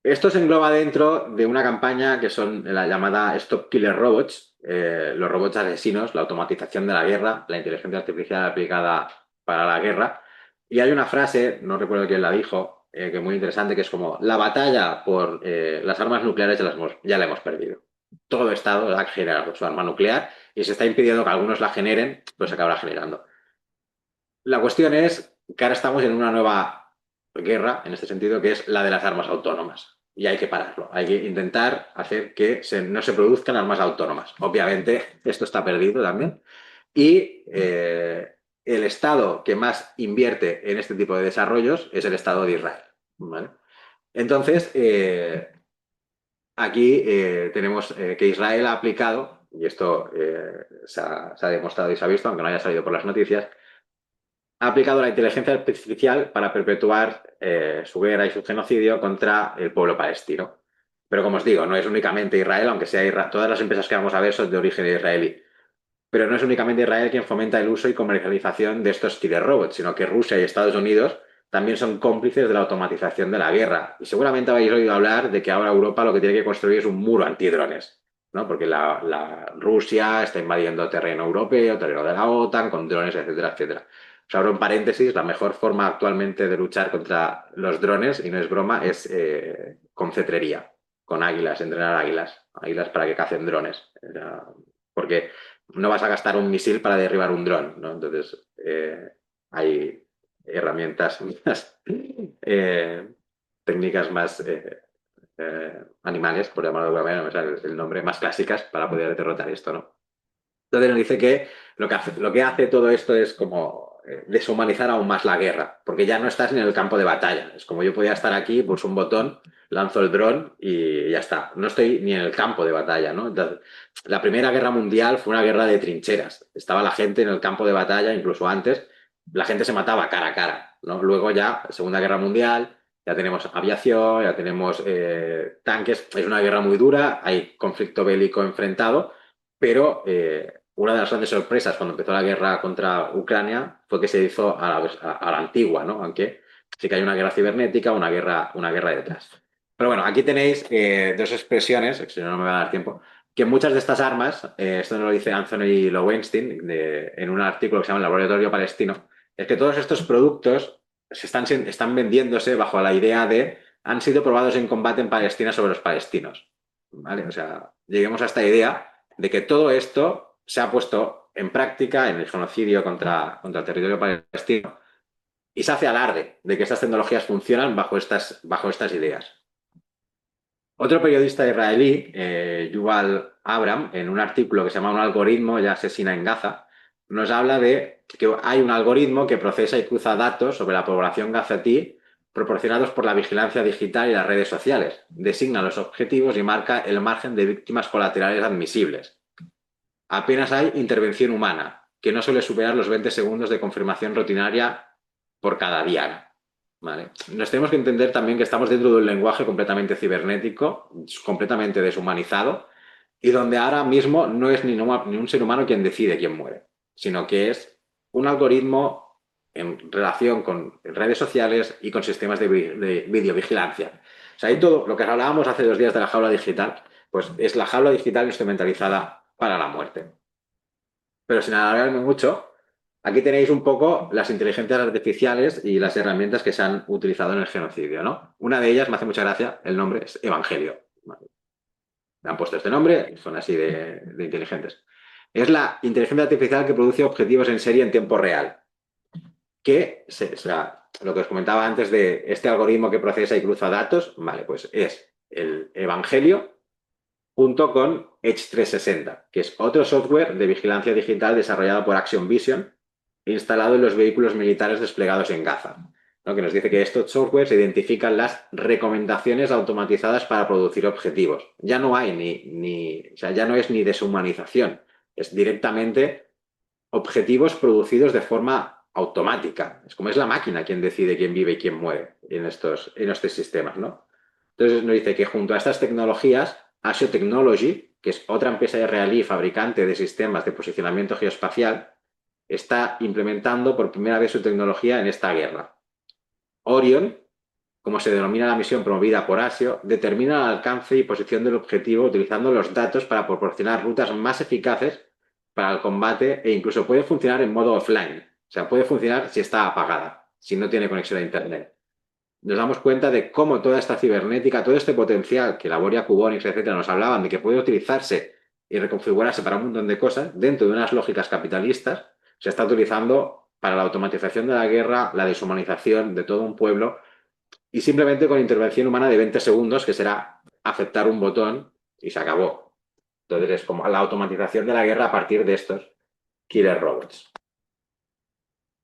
S2: Esto se engloba dentro de una campaña que son la llamada Stop Killer Robots, los robots asesinos, la automatización de la guerra, la inteligencia artificial aplicada para la guerra. Y hay una frase, no recuerdo quién la dijo, que es muy interesante, que es como, la batalla por las armas nucleares ya la hemos perdido. Todo Estado ha generado su arma nuclear y se está impidiendo que algunos la generen, pues se acabará generando. La cuestión es que ahora estamos en una nueva guerra, en este sentido, que es la de las armas autónomas. Y hay que pararlo. Hay que intentar hacer que no se produzcan armas autónomas. Obviamente, esto está perdido también. Y el Estado que más invierte en este tipo de desarrollos es el Estado de Israel. ¿Vale? Entonces, aquí tenemos que Israel ha aplicado, y esto se ha demostrado y se ha visto, aunque no haya salido por las noticias, ha aplicado la inteligencia artificial para perpetuar su guerra y su genocidio contra el pueblo palestino. Pero como os digo, no es únicamente Israel, aunque sea todas las empresas que vamos a ver son de origen israelí. Pero no es únicamente Israel quien fomenta el uso y comercialización de estos killer robots, sino que Rusia y Estados Unidos también son cómplices de la automatización de la guerra. Y seguramente habéis oído hablar de que ahora Europa lo que tiene que construir es un muro antidrones, ¿no? Porque la Rusia está invadiendo terreno europeo, terreno de la OTAN, con drones, etcétera, etcétera. Os abro un paréntesis, la mejor forma actualmente de luchar contra los drones, y no es broma, es con cetrería, con águilas, entrenar águilas para que cacen drones. Porque no vas a gastar un misil para derribar un dron, ¿no? Entonces, hay herramientas más, técnicas más animales, por llamarlo de alguna manera, no me sale el nombre, más clásicas para poder derrotar esto, ¿no? Entonces nos dice que lo que hace todo esto es como deshumanizar aún más la guerra, porque ya no estás en el campo de batalla. Es como yo podía estar aquí, pulso un botón, lanzo el dron y ya está. No estoy ni en el campo de batalla, ¿no? Entonces, la Primera Guerra Mundial fue una guerra de trincheras. Estaba la gente en el campo de batalla, incluso antes, la gente se mataba cara a cara, ¿no? Luego ya, Segunda Guerra Mundial, ya tenemos aviación, ya tenemos tanques. Es una guerra muy dura, hay conflicto bélico enfrentado, pero una de las grandes sorpresas cuando empezó la guerra contra Ucrania fue que se hizo a la antigua, ¿no? Aunque sí que hay una guerra cibernética, una guerra detrás. Pero bueno, aquí tenéis dos expresiones, que si no, no me va a dar tiempo, que muchas de estas armas, esto nos lo dice Anthony Lowenstein en un artículo que se llama El Laboratorio Palestino, es que todos estos productos están vendiéndose bajo la idea de han sido probados en combate en Palestina sobre los palestinos. ¿Vale? O sea, lleguemos a esta idea de que todo esto se ha puesto en práctica en el genocidio contra el territorio palestino y se hace alarde de que estas tecnologías funcionan bajo estas ideas. Otro periodista israelí, Yuval Abram, en un artículo que se llama Un algoritmo ya asesina en Gaza, nos habla de que hay un algoritmo que procesa y cruza datos sobre la población gazatí proporcionados por la vigilancia digital y las redes sociales, designa los objetivos y marca el margen de víctimas colaterales admisibles. Apenas hay intervención humana, que no suele superar los 20 segundos de confirmación rutinaria por cada diana. ¿Vale? Nos tenemos que entender también que estamos dentro de un lenguaje completamente cibernético, completamente deshumanizado, y donde ahora mismo no es ni un ser humano quien decide quién muere, sino que es un algoritmo en relación con redes sociales y con sistemas de videovigilancia. O sea, ahí todo lo que hablábamos hace 2 días de la jaula digital, pues es la jaula digital instrumentalizada para la muerte. Pero sin alargarme mucho, aquí tenéis un poco las inteligencias artificiales y las herramientas que se han utilizado en el genocidio, ¿no? Una de ellas, me hace mucha gracia, el nombre es Evangelio. Le han puesto este nombre, son así de inteligentes. Es la inteligencia artificial que produce objetivos en serie en tiempo real. O sea, lo que os comentaba antes de este algoritmo que procesa y cruza datos, vale, pues es el Evangelio junto con Edge 360, que es otro software de vigilancia digital desarrollado por Action Vision e instalado en los vehículos militares desplegados en Gaza, ¿no? Que nos dice que estos softwares identifican las recomendaciones automatizadas para producir objetivos. Ya no hay o sea, ya no es ni deshumanización, es directamente objetivos producidos de forma automática. Es como es la máquina quien decide quién vive y quién muere en estos sistemas, ¿no? Entonces nos dice que junto a estas tecnologías, Asio Technology, que es otra empresa israelí fabricante de sistemas de posicionamiento geoespacial, está implementando por primera vez su tecnología en esta guerra. Orion, como se denomina la misión promovida por Asio, determina el alcance y posición del objetivo utilizando los datos para proporcionar rutas más eficaces para el combate e incluso puede funcionar en modo offline. O sea, puede funcionar si está apagada, si no tiene conexión a Internet. Nos damos cuenta de cómo toda esta cibernética, todo este potencial que Laboria, Cubonix, etcétera, nos hablaban de que puede utilizarse y reconfigurarse para un montón de cosas dentro de unas lógicas capitalistas, se está utilizando para la automatización de la guerra, la deshumanización de todo un pueblo y simplemente con intervención humana de 20 segundos, que será aceptar un botón y se acabó. Entonces es como la automatización de la guerra a partir de estos killer robots.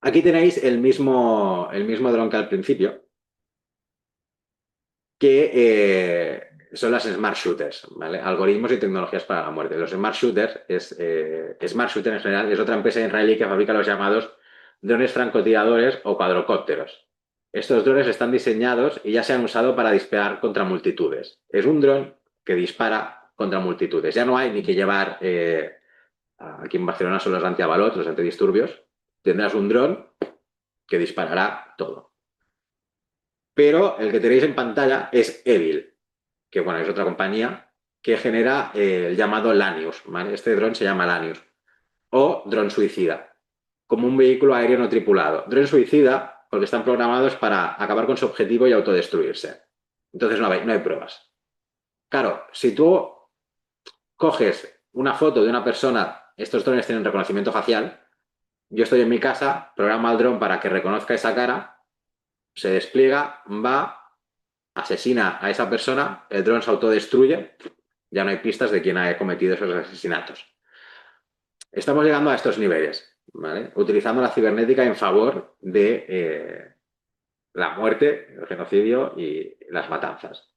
S2: Aquí tenéis el mismo dron que al principio, que son las Smart Shooters, ¿vale? Algoritmos y tecnologías para la muerte. Los Smart Shooters, Smart Shooter en general, es otra empresa israelí que fabrica los llamados drones francotiradores o cuadrocópteros. Estos drones están diseñados y ya se han usado para disparar contra multitudes. Es un dron que dispara contra multitudes. Ya no hay ni que llevar, aquí en Barcelona son los antiabalot, los antidisturbios. Tendrás un dron que disparará todo. Pero el que tenéis en pantalla es Evil, que bueno, es otra compañía que genera el llamado Lanius, ¿vale? Este dron se llama Lanius, o dron suicida, como un vehículo aéreo no tripulado. Dron suicida porque están programados para acabar con su objetivo y autodestruirse. Entonces no hay pruebas. Claro, si tú coges una foto de una persona, estos drones tienen reconocimiento facial, yo estoy en mi casa, programa el dron para que reconozca esa cara, se despliega, va, asesina a esa persona, el dron se autodestruye, ya no hay pistas de quién ha cometido esos asesinatos. Estamos llegando a estos niveles, ¿vale? Utilizando la cibernética en favor de la muerte, el genocidio y las matanzas.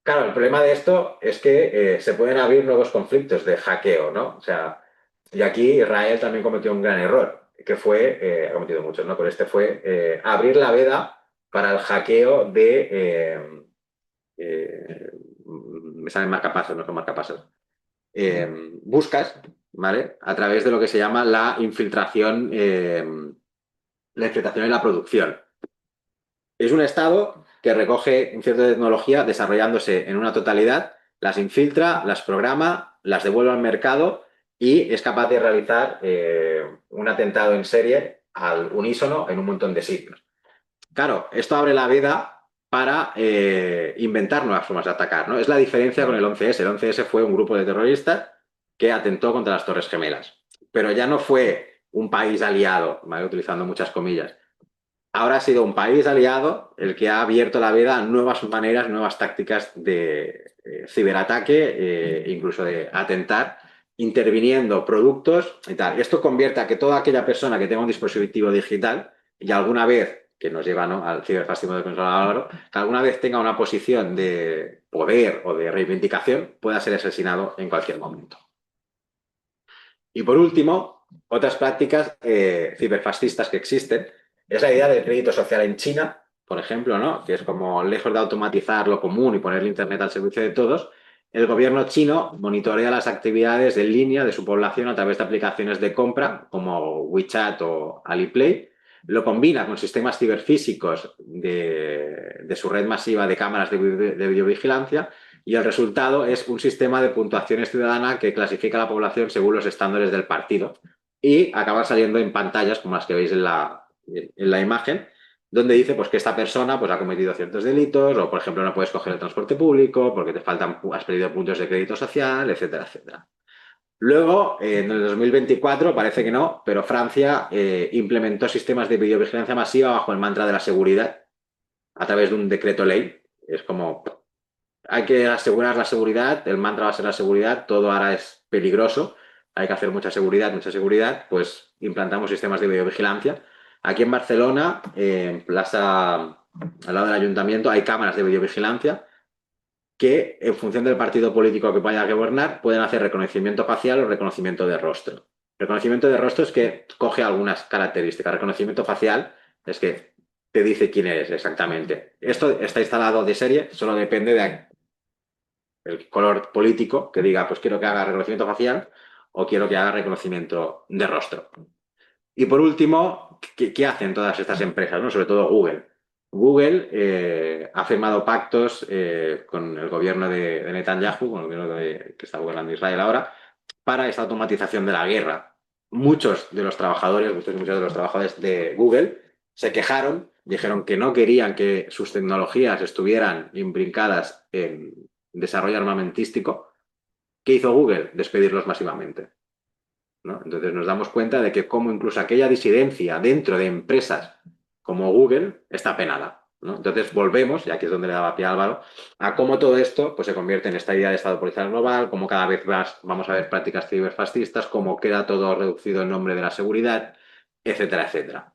S2: Claro, el problema de esto es que se pueden abrir nuevos conflictos de hackeo, ¿no? O sea, y aquí Israel también cometió un gran error, que fue, ha cometido muchos, ¿no? Pero este fue abrir la veda para el hackeo me salen marcapasos, no son marcapasos. Buscas, ¿vale? A través de lo que se llama la infiltración en la producción. Es un estado que recoge un cierta tecnología desarrollándose en una totalidad, las infiltra, las programa, las devuelve al mercado y es capaz de realizar un atentado en serie al unísono en un montón de sitios. Claro, esto abre la veda para inventar nuevas formas de atacar, ¿no? Es la diferencia con el 11S. El 11S fue un grupo de terroristas que atentó contra las Torres Gemelas, pero ya no fue un país aliado, ¿vale? Utilizando muchas comillas. Ahora ha sido un país aliado el que ha abierto la veda a nuevas maneras, nuevas tácticas de ciberataque, incluso de atentar, interviniendo productos y tal. Esto convierte a que toda aquella persona que tenga un dispositivo digital y alguna vez, que nos lleva, ¿no?, al ciberfascismo de controlador, que alguna vez tenga una posición de poder o de reivindicación, pueda ser asesinado en cualquier momento. Y por último, otras prácticas ciberfascistas que existen es la idea del crédito social en China, por ejemplo, ¿no? Que es como, lejos de automatizar lo común y poner el Internet al servicio de todos, el gobierno chino monitorea las actividades en línea de su población a través de aplicaciones de compra como WeChat o Alipay, lo combina con sistemas ciberfísicos de su red masiva de cámaras de videovigilancia y el resultado es un sistema de puntuaciones ciudadana que clasifica a la población según los estándares del partido y acaba saliendo en pantallas como las que veis en la imagen, donde dice pues, que esta persona pues, ha cometido ciertos delitos o, por ejemplo, no puedes coger el transporte público porque te faltan, has perdido puntos de crédito social, etcétera, etcétera. Luego, en el 2024, parece que no, pero Francia implementó sistemas de videovigilancia masiva bajo el mantra de la seguridad a través de un decreto ley. Es como hay que asegurar la seguridad, el mantra va a ser la seguridad, todo ahora es peligroso, hay que hacer mucha seguridad, pues implantamos sistemas de videovigilancia. Aquí en Barcelona, en Plaza, al lado del ayuntamiento, hay cámaras de videovigilancia que, en función del partido político que vaya a gobernar, pueden hacer reconocimiento facial o reconocimiento de rostro. Reconocimiento de rostro es que coge algunas características. Reconocimiento facial es que te dice quién eres exactamente. Esto está instalado de serie, solo depende del color político que diga, pues quiero que haga reconocimiento facial o quiero que haga reconocimiento de rostro. Y por último, ¿qué hacen todas estas empresas, ¿no? Sobre todo Google. Google ha firmado pactos con el gobierno de Netanyahu, con el gobierno que está gobernando Israel ahora, para esta automatización de la guerra. Muchos de los trabajadores de Google se quejaron, dijeron que no querían que sus tecnologías estuvieran imbricadas en desarrollo armamentístico. ¿Qué hizo Google? Despedirlos masivamente. ¿No? Entonces nos damos cuenta de que como incluso aquella disidencia dentro de empresas como Google está penada. ¿No? Entonces volvemos, y aquí es donde le daba pie a Álvaro, a cómo todo esto pues, se convierte en esta idea de Estado policial global, cómo cada vez más vamos a ver prácticas ciberfascistas, cómo queda todo reducido en nombre de la seguridad, etcétera, etcétera.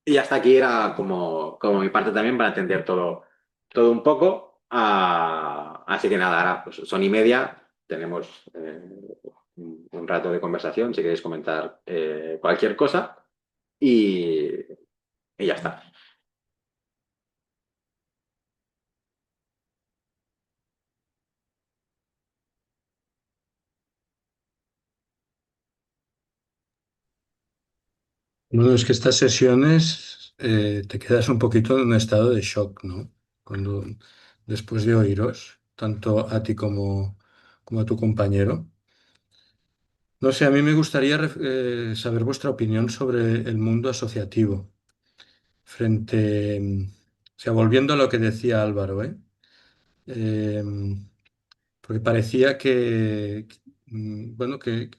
S2: Y hasta aquí era como mi parte también para entender todo un poco. Así que nada, ahora pues, son y media, tenemos un rato de conversación si queréis comentar cualquier cosa y, y ya está.
S3: Bueno, es que estas sesiones te quedas un poquito en un estado de shock, ¿no? Cuando, después de oíros, tanto a ti como a tu compañero. No sé, a mí me gustaría saber vuestra opinión sobre el mundo asociativo, frente, o sea, volviendo a lo que decía Álvaro, ¿eh? Eh, Porque parecía bueno, que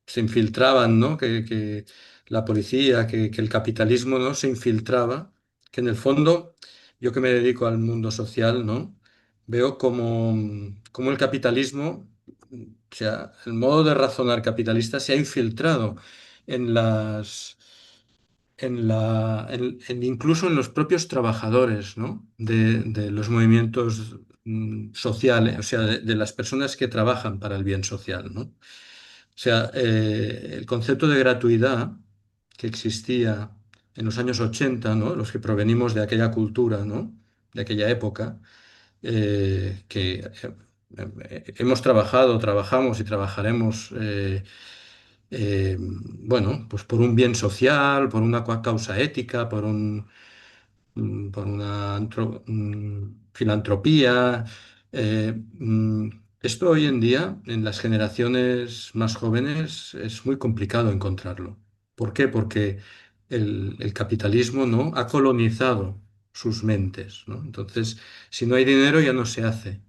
S3: se infiltraban, ¿no? Que la policía, que el capitalismo, ¿no? Se infiltraba, que en el fondo, yo que me dedico al mundo social, ¿no? Veo como el capitalismo, o sea, el modo de razonar capitalista se ha infiltrado en las incluso en los propios trabajadores, ¿no? De los movimientos sociales, o sea, de las personas que trabajan para el bien social, ¿no? O sea, el concepto de gratuidad que existía en los años 80, ¿no? Los que provenimos de aquella cultura, ¿no? De aquella época, que hemos trabajado, trabajamos y trabajaremos bueno, pues por un bien social, por una causa ética, por una filantropía. Esto hoy en día, en las generaciones más jóvenes, es muy complicado encontrarlo. ¿Por qué? Porque el capitalismo, ¿no? ha colonizado sus mentes, ¿no? Entonces, si no hay dinero, ya no se hace.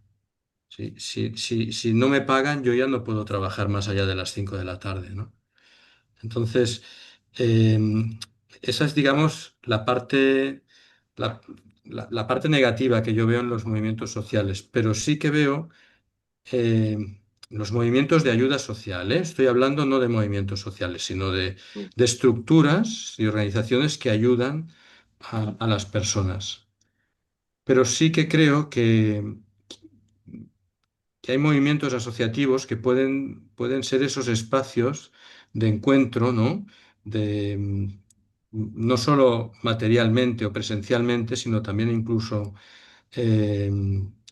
S3: Si no me pagan, yo ya no puedo trabajar más allá de las 5 de la tarde, ¿no? Entonces, eh, esa es, digamos, la, la parte negativa que yo veo en los movimientos sociales, pero sí que veo eh, los movimientos de ayuda social, ¿eh? Estoy hablando no de movimientos sociales, sino de estructuras y organizaciones que ayudan a las personas. Pero sí que creo que hay movimientos asociativos que pueden ser esos espacios de encuentro, ¿no? De, no solo materialmente o presencialmente, sino también incluso eh,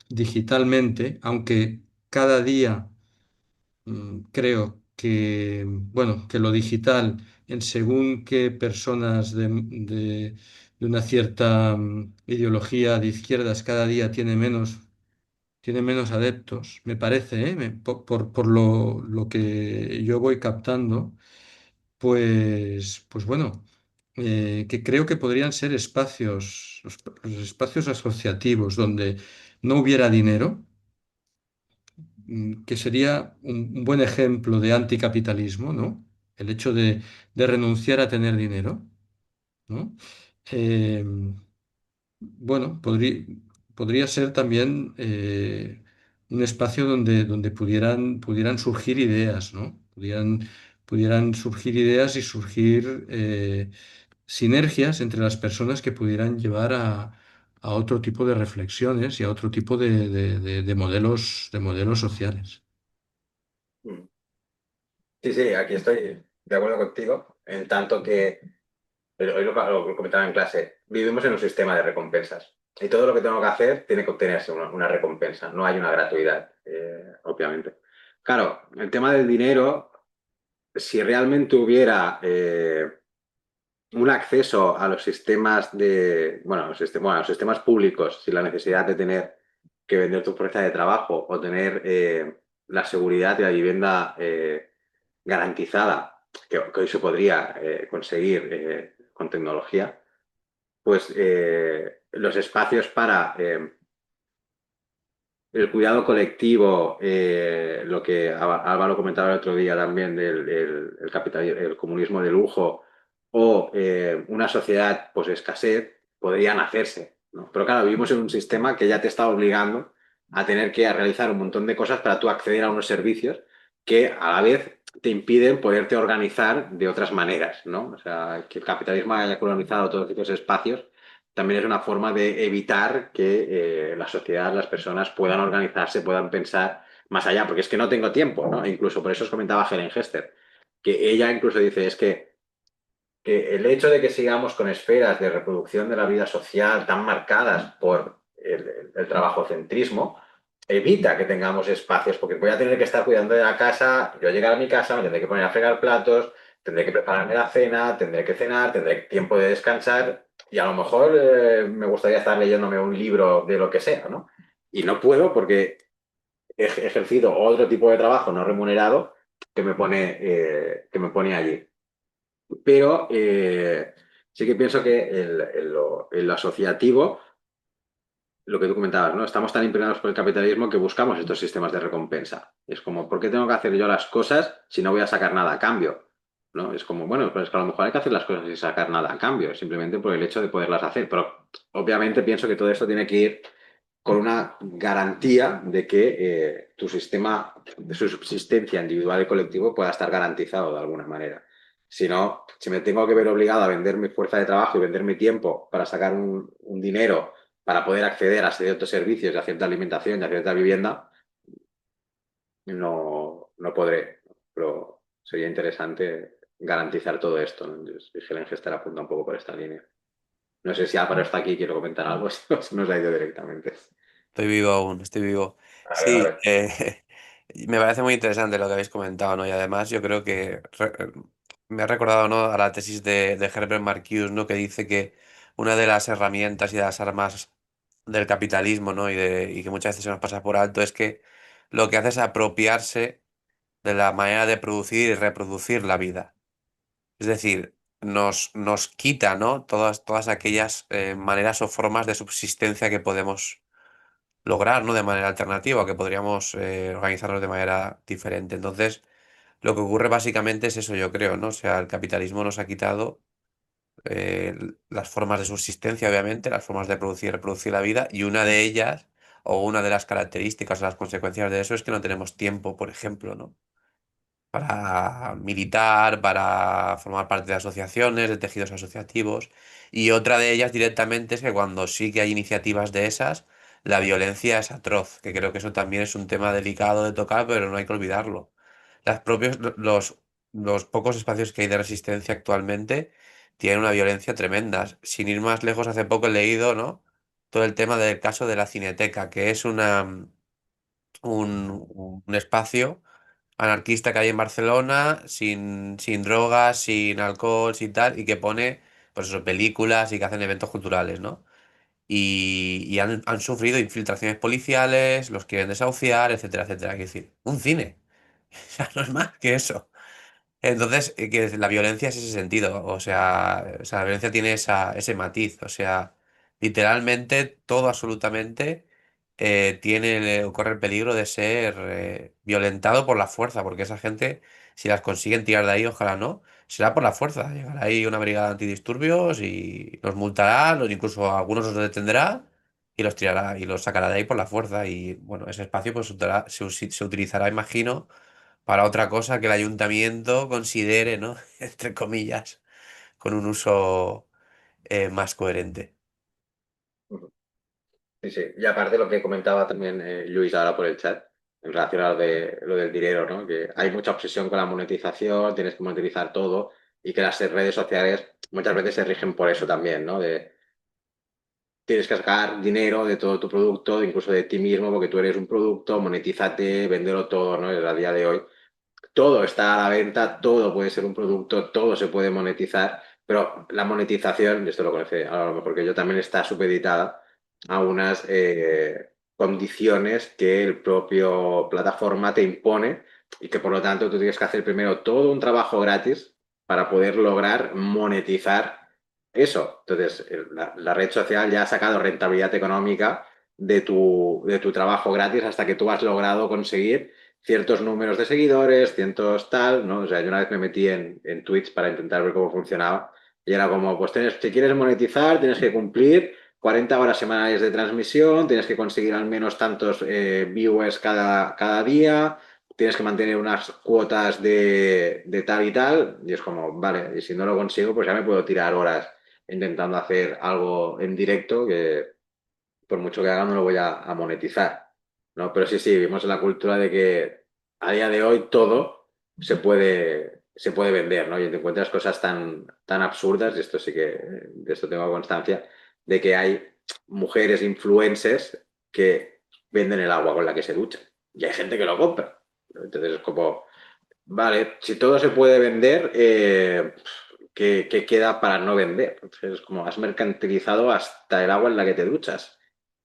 S3: digitalmente, aunque cada día creo que, bueno, que lo digital en según qué personas de una cierta ideología de izquierdas cada día tiene menos adeptos, me parece, ¿eh? Por lo que yo voy captando, pues bueno, que creo que podrían ser espacios, los espacios asociativos donde no hubiera dinero, que sería un buen ejemplo de anticapitalismo, ¿no? El hecho de renunciar a tener dinero, ¿no? Eh, bueno, podría ser también un espacio donde pudieran surgir ideas, ¿no? Pudieran surgir ideas y surgir sinergias entre las personas que pudieran llevar a otro tipo de reflexiones y a otro tipo de modelos sociales.
S2: Mm. Sí, sí, aquí estoy de acuerdo contigo, en tanto que, pero hoy lo comentaba en clase, vivimos en un sistema de recompensas y todo lo que tengo que hacer tiene que obtenerse una recompensa, no hay una gratuidad, obviamente. Claro, el tema del dinero, si realmente hubiera un acceso a los sistemas bueno, a los sistemas públicos sin la necesidad de tener que vender tu fuerza de trabajo o tener la seguridad y la vivienda garantizada, que hoy se podría conseguir con tecnología, pues los espacios para el cuidado colectivo, lo que Álvaro comentaba el otro día también el comunismo de lujo o una sociedad pues escasez, podrían hacerse, ¿no? Pero claro, vivimos en un sistema que ya te está obligando a tener que realizar un montón de cosas para tú acceder a unos servicios que a la vez te impiden poderte organizar de otras maneras, ¿no? O sea, que el capitalismo haya colonizado todos estos espacios también es una forma de evitar que la sociedad, las personas puedan organizarse, puedan pensar más allá, porque es que no tengo tiempo, ¿no? Incluso por eso os comentaba Helen Hester, que ella incluso dice, es que el hecho de que sigamos con esferas de reproducción de la vida social tan marcadas por el trabajocentrismo, evita que tengamos espacios, porque voy a tener que estar cuidando de la casa, yo llegar a mi casa, me tendré que poner a fregar platos, tendré que prepararme la cena, tendré que cenar, tendré tiempo de descansar y a lo mejor me gustaría estar leyéndome un libro de lo que sea, ¿no? Y no puedo porque he ejercido otro tipo de trabajo no remunerado que me pone allí. Pero sí que pienso que en lo asociativo, lo que tú comentabas, ¿no? Estamos tan impregnados por el capitalismo que buscamos estos sistemas de recompensa. Es como, ¿por qué tengo que hacer yo las cosas si no voy a sacar nada a cambio? ¿No? Es como, bueno, pues es que a lo mejor hay que hacer las cosas sin sacar nada a cambio, simplemente por el hecho de poderlas hacer. Pero obviamente pienso que todo esto tiene que ir con una garantía de que tu sistema de su subsistencia individual y colectivo pueda estar garantizado de alguna manera. Si no, si me tengo que ver obligado a vender mi fuerza de trabajo y vender mi tiempo para sacar un dinero para poder acceder a ciertos servicios, a cierta alimentación y a cierta vivienda, no podré. Pero sería interesante garantizar todo esto, ¿no? Entonces, Helen Gester apunta un poco por esta línea. No sé si Álvaro está aquí y quiero comentar algo, si no se nos ha ido directamente.
S1: Estoy vivo aún, estoy vivo.
S2: Vale,
S1: Sí,
S2: vale.
S1: me parece muy interesante lo que habéis comentado, ¿no? Y además yo creo que me ha recordado, ¿no? A la tesis de Herbert Marcuse, ¿no? Que dice que una de las herramientas y de las armas del capitalismo, ¿no? Y que muchas veces se nos pasa por alto es que lo que hace es apropiarse de la manera de producir y reproducir la vida. Es decir, nos quita, ¿no? Todas aquellas maneras o formas de subsistencia que podemos lograr, ¿no? De manera alternativa, que podríamos organizarnos de manera diferente. Entonces, lo que ocurre básicamente es eso, yo creo, ¿no? O sea, el capitalismo nos ha quitado las formas de subsistencia, obviamente, las formas de producir y reproducir la vida, y una de ellas, o una de las características o las consecuencias de eso es que no tenemos tiempo, por ejemplo, ¿no? Para militar, para formar parte de asociaciones, de tejidos asociativos. Y otra de ellas directamente es que cuando sí que hay iniciativas de esas, la violencia es atroz, que creo que eso también es un tema delicado de tocar, pero no hay que olvidarlo. Los pocos espacios que hay de resistencia actualmente tienen una violencia tremenda. Sin ir más lejos, hace poco he leído, ¿no? Todo el tema del caso de la Cineteca, que es un espacio anarquista que hay en Barcelona, sin drogas, sin alcohol, sin tal, y que pone, pues eso, películas y que hacen eventos culturales, ¿no? Y han sufrido infiltraciones policiales, los quieren desahuciar, etcétera, etcétera. Es decir, un cine. O sea, no es más que eso. Entonces, que la violencia es ese sentido, o sea, la violencia tiene ese matiz, o sea, literalmente todo absolutamente tiene o corre el peligro de ser violentado por la fuerza, porque esa gente, si las consiguen tirar de ahí, ojalá no, será por la fuerza. Llegará ahí una brigada antidisturbios y los multará, incluso a algunos los detendrá y los tirará y los sacará de ahí por la fuerza. Y bueno, ese espacio pues se utilizará, imagino, para otra cosa que el ayuntamiento considere, ¿no? Entre comillas, con un uso más coherente.
S2: Ujú. Sí, sí. Y aparte lo que comentaba también Luis ahora por el chat, en relación a lo del dinero, ¿no? Que hay mucha obsesión con la monetización, tienes que monetizar todo y que las redes sociales muchas veces se rigen por eso también, ¿no? De tienes que sacar dinero de todo tu producto, incluso de ti mismo, porque tú eres un producto, monetízate, véndelo todo, ¿no? A día de hoy todo está a la venta, todo puede ser un producto, todo se puede monetizar, pero la monetización, y esto lo conoce a lo mejor que yo, también está supeditada a unas condiciones que el propio plataforma te impone y que por lo tanto tú tienes que hacer primero todo un trabajo gratis para poder lograr monetizar eso. Entonces, la red social ya ha sacado rentabilidad económica de tu trabajo gratis hasta que tú has logrado conseguir ciertos números de seguidores, cientos tal, ¿no? O sea, yo una vez me metí en Twitch para intentar ver cómo funcionaba y era como, pues si quieres monetizar, tienes que cumplir 40 horas semanales de transmisión, tienes que conseguir al menos tantos viewers cada día, tienes que mantener unas cuotas de tal y tal, y es como, vale, y si no lo consigo, pues ya me puedo tirar horas intentando hacer algo en directo que por mucho que haga no lo voy a monetizar, ¿no? Pero sí, sí, vivimos en la cultura de que a día de hoy todo se puede vender, ¿no? Y te encuentras cosas tan absurdas, y esto sí que, de esto tengo constancia, de que hay mujeres influencers que venden el agua con la que se duchan. Y hay gente que lo compra. Entonces es como, vale, si todo se puede vender, ¿qué queda para no vender? Entonces es como, has mercantilizado hasta el agua en la que te duchas.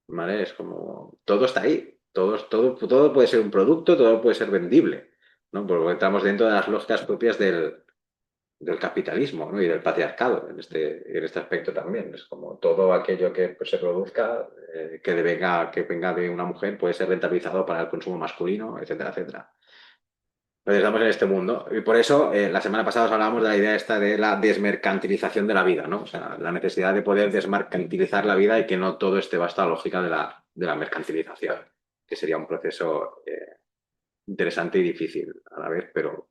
S2: ¿Vale? Es como, todo está ahí, todo puede ser un producto, todo puede ser vendible, ¿no? Porque estamos dentro de las lógicas propias del capitalismo, ¿no? Y del patriarcado en este aspecto también. Es como todo aquello que pues, se produzca, que venga de una mujer, puede ser rentabilizado para el consumo masculino, etcétera, etcétera. Entonces estamos en este mundo. Y por eso, la semana pasada os hablábamos de la idea esta de la desmercantilización de la vida, ¿no? O sea, la necesidad de poder desmercantilizar la vida y que no todo esté bajo la lógica de la mercantilización, que sería un proceso interesante y difícil a la vez, pero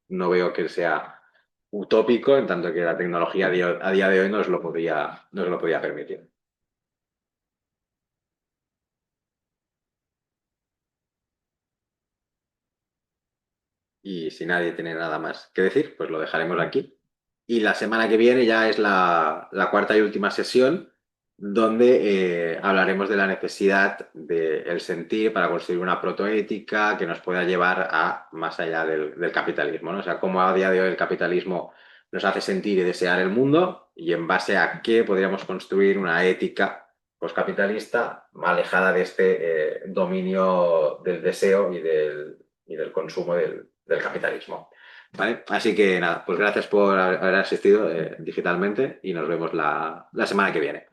S2: no veo que sea utópico, en tanto que la tecnología a día de hoy nos lo podría permitir. Y si nadie tiene nada más que decir, pues lo dejaremos aquí. Y la semana que viene ya es la cuarta y última sesión donde hablaremos de la necesidad del sentir para construir una protoética que nos pueda llevar a más allá del capitalismo, ¿no? O sea, cómo a día de hoy el capitalismo nos hace sentir y desear el mundo y en base a qué podríamos construir una ética poscapitalista alejada de este dominio del deseo y del consumo del capitalismo. ¿Vale? Así que nada, pues gracias por haber asistido digitalmente y nos vemos la semana que viene.